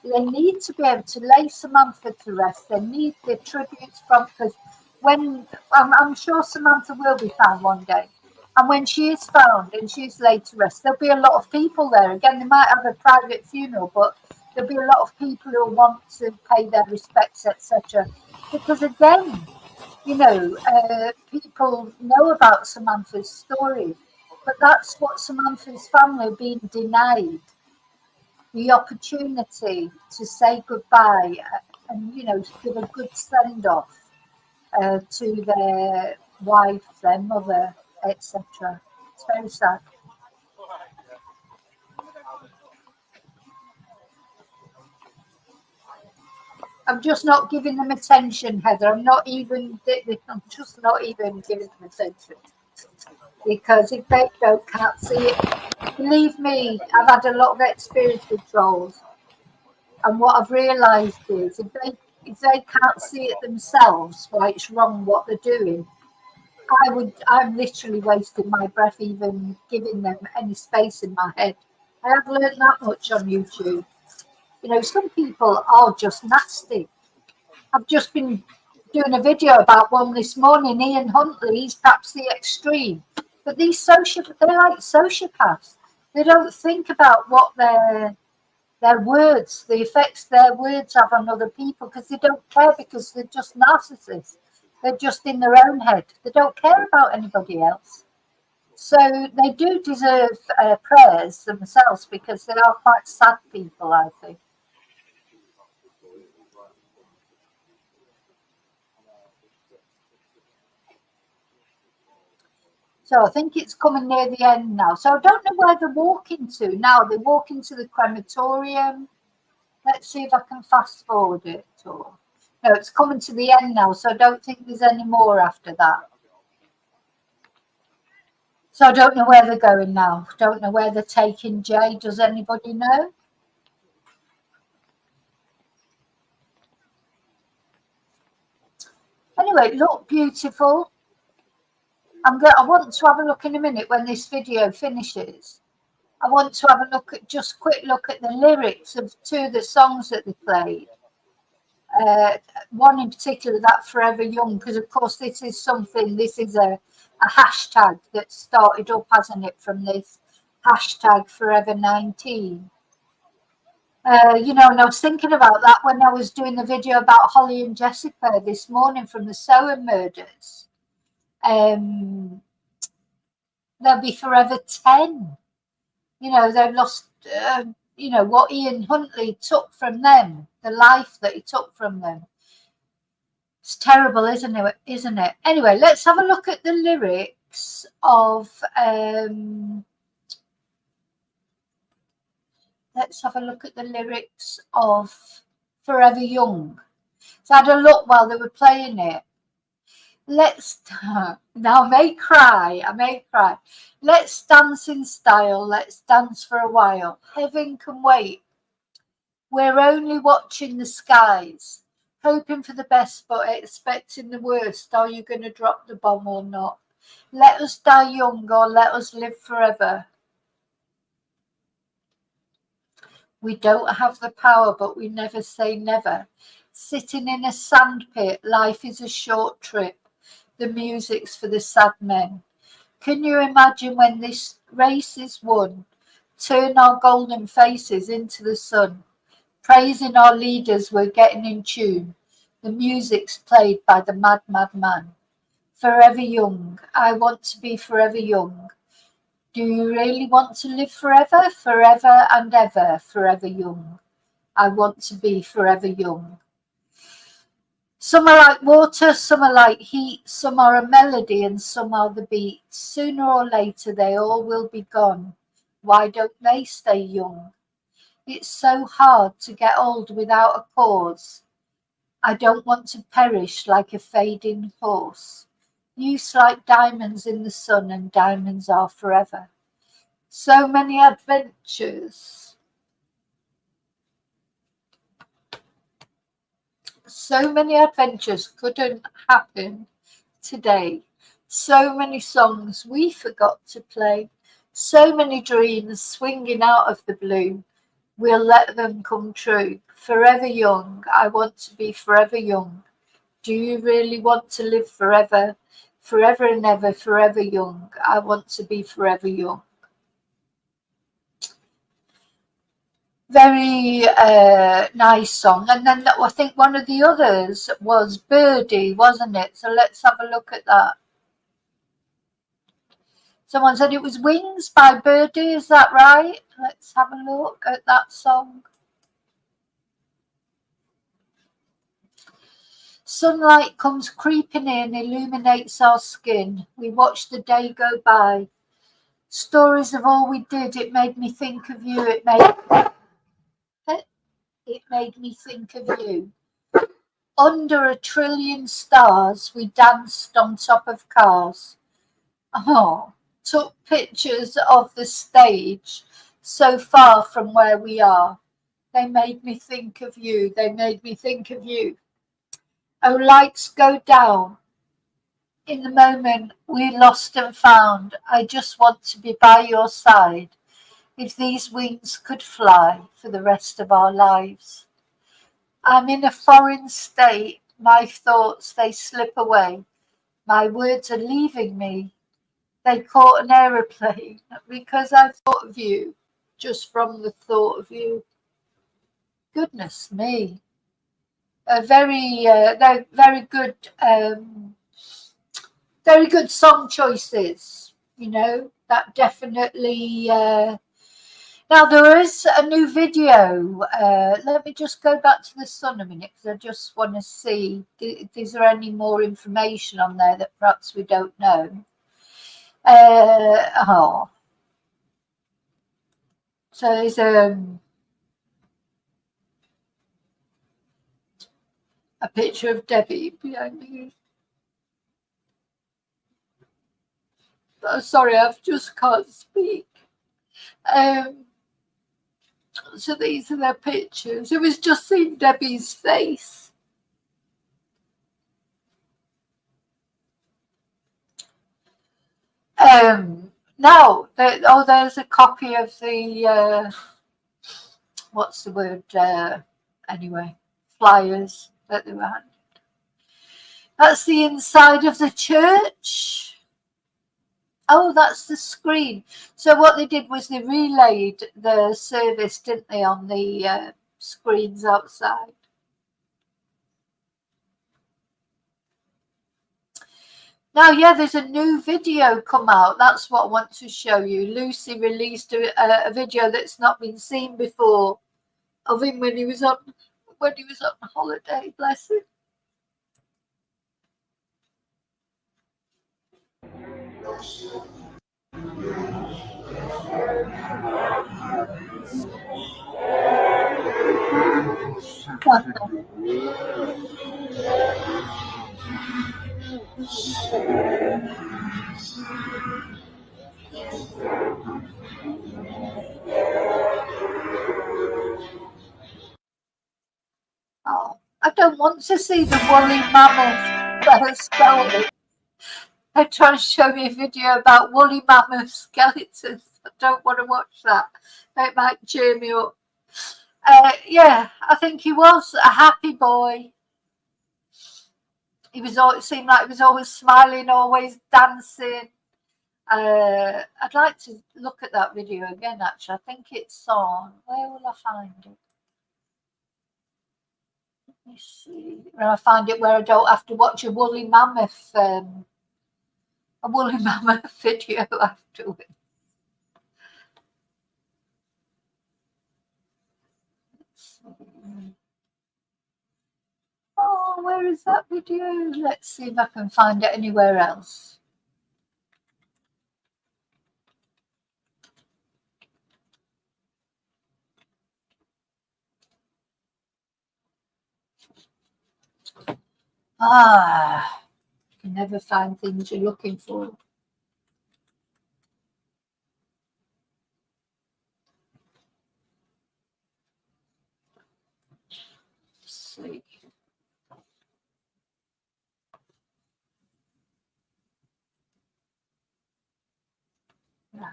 They need to be able to lay Samantha to rest. They need the tributes from, because when, I'm sure Samantha will be found one day. And when she is found and she's laid to rest, there'll be a lot of people there. Again, they might have a private funeral, but there'll be a lot of people who want to pay their respects, etc. Because again, people know about Samantha's story, but that's what Samantha's family have been denied, the opportunity to say goodbye and, give a good send off to their wife, their mother, etc. It's very sad. I'm just not giving them attention, Heather. I'm just not even giving them attention. Because if they can't see it, believe me, I've had a lot of experience with trolls. And what I've realised is if they can't see it themselves, why it's wrong what they're doing, I'm literally wasting my breath even giving them any space in my head. I have learned that much on YouTube. Some people are just nasty. I've just been doing a video about one this morning, Ian Huntley. He's perhaps the extreme. But they're like sociopaths. They don't think about what their words, the effects their words have on other people, because they don't care, because they're just narcissists. They're just in their own head. They don't care about anybody else. So they do deserve prayers themselves, because they are quite sad people, I think. So I think it's coming near the end now. So I don't know where they're walking to now. They're walking to the crematorium. Let's see if I can fast forward it. No, it's coming to the end now. So I don't think there's any more after that. So I don't know where they're going now. Don't know where they're taking Jay. Does anybody know? Anyway, look beautiful. I want to have a look in a minute when this video finishes. I want to have a look at, just quick look at the lyrics of two of the songs that they played. One in particular, that Forever Young, because of course this is a hashtag that started up, hasn't it, from this hashtag Forever 19. And I was thinking about that when I was doing the video about Holly and Jessica this morning from the Sower murders. They'll be forever 10. They've lost, what Ian Huntley took from them, the life that he took from them. It's terrible, isn't it? Anyway, let's have a look at the lyrics of, Forever Young. So I had a look while they were playing it. Now I may cry. Let's dance in style. Let's dance for a while. Heaven can wait. We're only watching the skies, hoping for the best but expecting the worst. Are you going to drop the bomb or not? Let us die young or let us live forever. We don't have the power, but we never say never. Sitting in a sandpit, life is a short trip. The music's for the sad men. Can you imagine when this race is won? turn our golden faces into the sun. Praising our leaders, we're getting in tune. The music's played by the mad, mad man. Forever young, I want to be forever young. Do you really want to live forever? Forever and ever, forever young. I want to be forever young. Some are like water, some are like heat, some are a melody and some are the beat. Sooner or later they all will be gone. Why don't they stay young? It's so hard to get old without a cause. I don't want to perish like a fading horse. Use like diamonds in the sun, and diamonds are forever. So many adventures. So many adventures couldn't happen today. So many songs we forgot to play. So many dreams swinging out of the blue. We'll let them come true. Forever young, I want to be forever young. Do you really want to live forever? Forever and ever, forever young. I want to be forever young. Very nice song. And then I think one of the others was Birdie, wasn't it? So let's have a look at that. Someone said it was Wings by Birdie, is that right? Let's have a look at that song. Sunlight comes creeping in, illuminates our skin. We watch the day go by. Stories of all we did, it made me think of you. It made me think of you. Under a trillion stars, we danced on top of cars. Oh, took pictures of the stage so far from where we are. They made me think of you. They made me think of you. Oh, lights go down. In the moment we lost and found, I just want to be by your side. If these wings could fly for the rest of our lives. I'm in a foreign state. My thoughts, they slip away. My words are leaving me. They caught an aeroplane because I thought of you, just from the thought of you. Goodness me. Very good song choices, you know, that definitely. Now there is a new video. Let me just go back to the Sun a minute because I just want to see, is there any more information on there that perhaps we don't know? So there's a picture of Debbie behind me. Oh, sorry, I just can't speak. So these are their pictures. It was just seeing Debbie's face. Now, there's a copy of the, what's the word? Anyway, flyers that they were handed. That's the inside of the church. Oh, that's the screen. So what they did was they relayed the service, didn't they, on the screens outside. Now, yeah, there's a new video come out. That's what I want to show you. Lucy released a video that's not been seen before of him when he was on holiday. Bless him. Oh, I don't want to see the woolly mammoth skeleton. They're trying to show me a video about woolly mammoth skeletons. I don't want to watch that. It might cheer me up. Yeah, I think he was a happy boy. It seemed like he was always smiling, always dancing. I'd like to look at that video again, actually. I think it's on, where will I find it? Let me see. When I find it where I don't have to watch a woolly mammoth video afterwards. Oh, where is that video? Let's see if I can find it anywhere else. You can never find things you're looking for. Let's see. Yeah.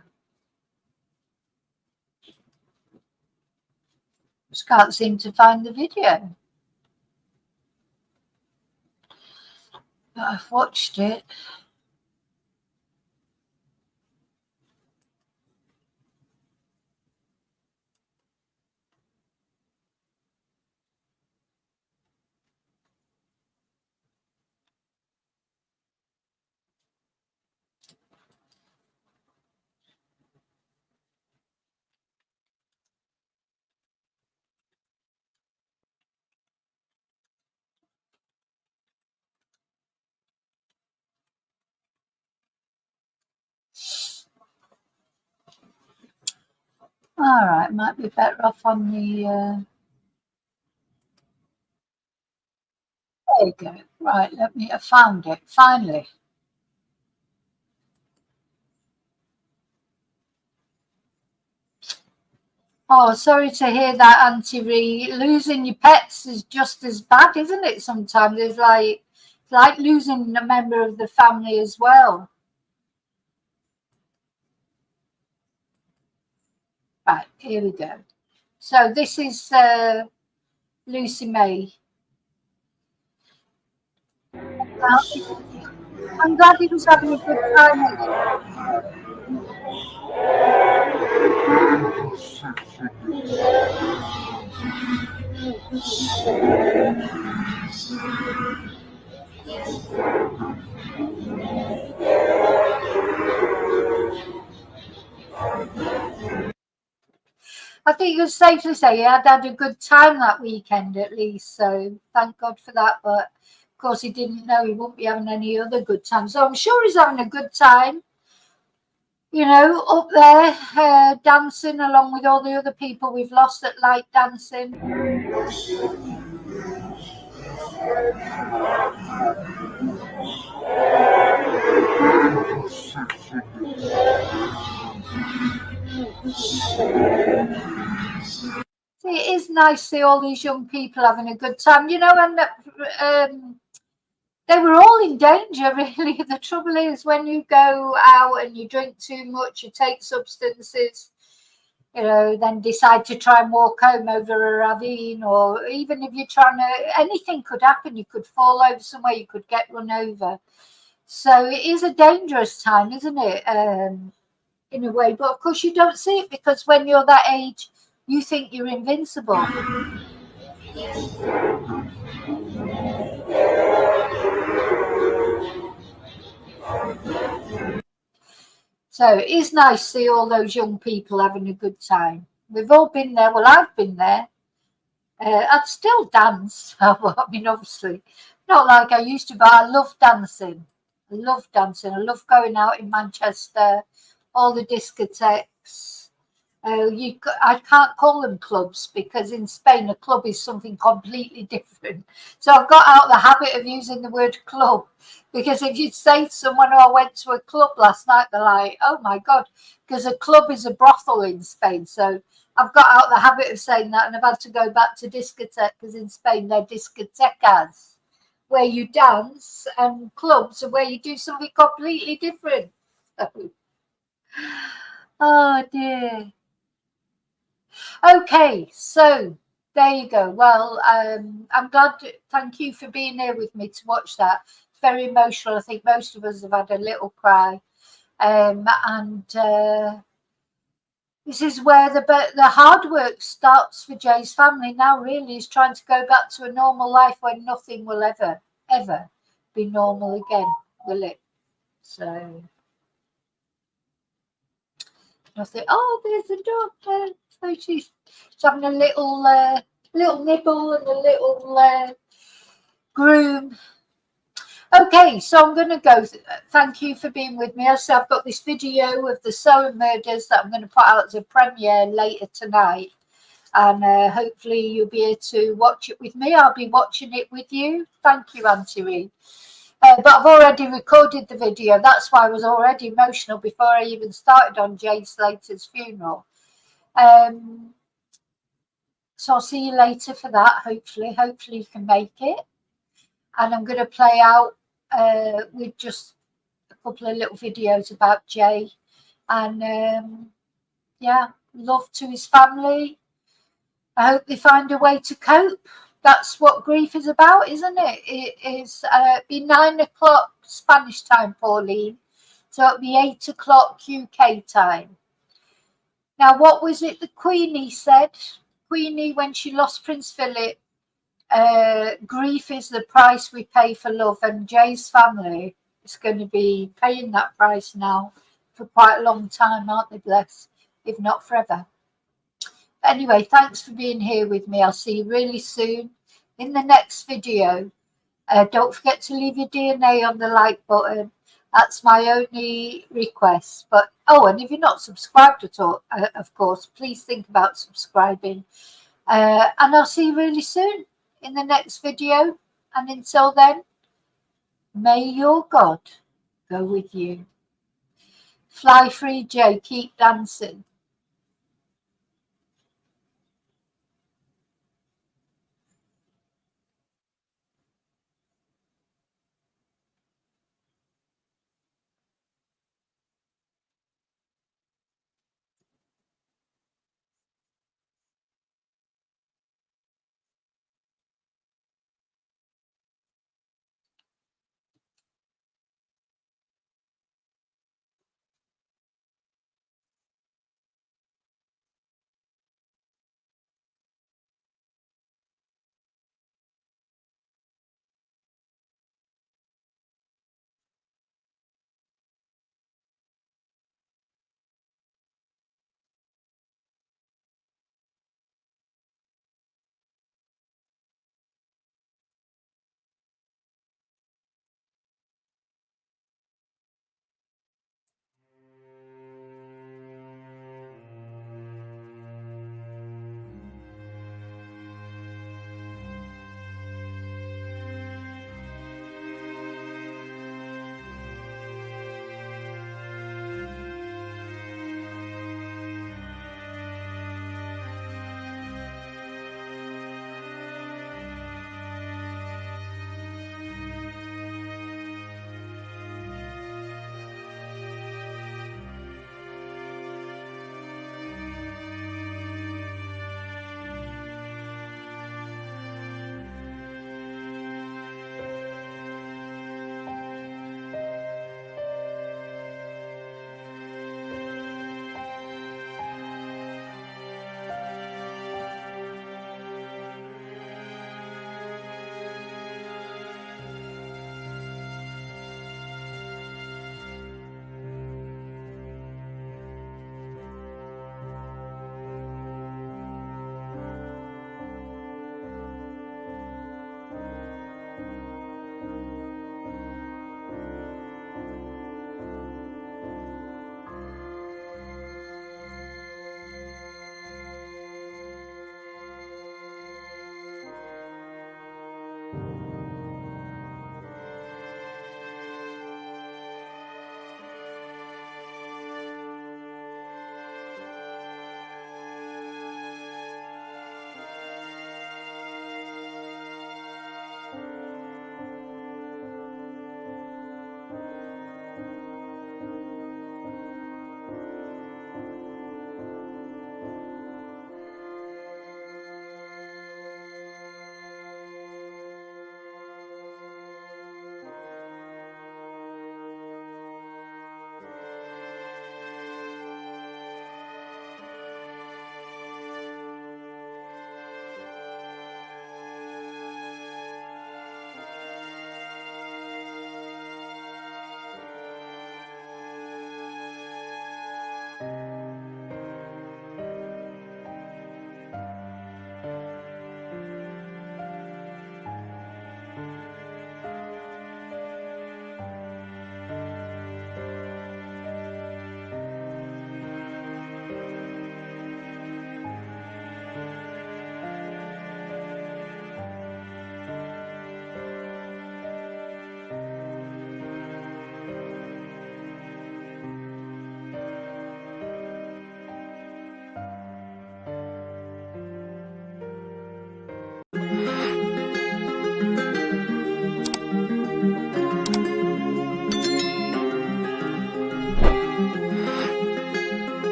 Just can't seem to find the video. But I've watched it. All right, might be better off on the. There you go. Right, I found it finally. Oh, sorry to hear that, Auntie Ree. Losing your pets is just as bad, isn't it? Sometimes it's like losing a member of the family as well. Right, here we go. So this is Lucy May. I'm glad he was having a good time with I think it's safe to say he had a good time that weekend at least, so thank God for that. But of course he didn't know he wouldn't be having any other good time. So I'm sure he's having a good time, you know, up there dancing along with all the other people we've lost that like dancing. See, it is nice to see all these young people having a good time, you know, and they were all in danger, really. The trouble is when you go out and you drink too much, you take substances, you know, then decide to try and walk home over a ravine, or even if you're trying to, anything could happen. You could fall over somewhere, you could get run over. So it is a dangerous time, isn't it? In a way, but of course you don't see it because when you're that age, you think you're invincible. So it is nice to see all those young people having a good time. We've all been there. Well, I've been there. I'd still dance. I mean, obviously, not like I used to, but I love dancing. I love dancing. I love going out in Manchester, all the discotheques. I can't call them clubs because in Spain a club is something completely different. So I've got out the habit of using the word club, because if you say to someone, "Oh, I went to a club last night," they're like, "Oh my God," because a club is a brothel in Spain. So I've got out the habit of saying that, and I've had to go back to discotheque because in Spain they're discotecas, where you dance, and clubs are where you do something completely different. Oh dear. Okay, so there you go. Well, I'm glad. Thank you for being here with me to watch that. It's very emotional. I think most of us have had a little cry. And this is where the hard work starts for Jay's family now. Really, is trying to go back to a normal life when nothing will ever be normal again, will it? So nothing. Oh, there's a dog. So she's having a little nibble and a little groom. Okay, so I'm going to go. Thank you for being with me. So I've got this video of the Sower murders that I'm going to put out as a premiere later tonight. And hopefully you'll be able to watch it with me. I'll be watching it with you. Thank you, Auntie Ree. But I've already recorded the video. That's why I was already emotional before I even started on Jay Slater's funeral. So I'll see you later for that, hopefully. Hopefully you can make it. And I'm going to play out with just a couple of little videos about Jay. And yeah, love to his family. I hope they find a way to cope. That's what grief is about, isn't it? It is be 9 o'clock Spanish time, Pauline. So it'll be 8 o'clock UK time. Now, what was it the Queenie said? Queenie, when she lost Prince Philip, grief is the price we pay for love, and Jay's family is going to be paying that price now for quite a long time, aren't they, bless, if not forever. Anyway, thanks for being here with me. I'll see you really soon in the next video. Don't forget to leave your DNA on the like button. That's my only request. But and if you're not subscribed at all, of course, please think about subscribing. And I'll see you really soon in the next video. And until then, may your God go with you. Fly free, Jay. Keep dancing.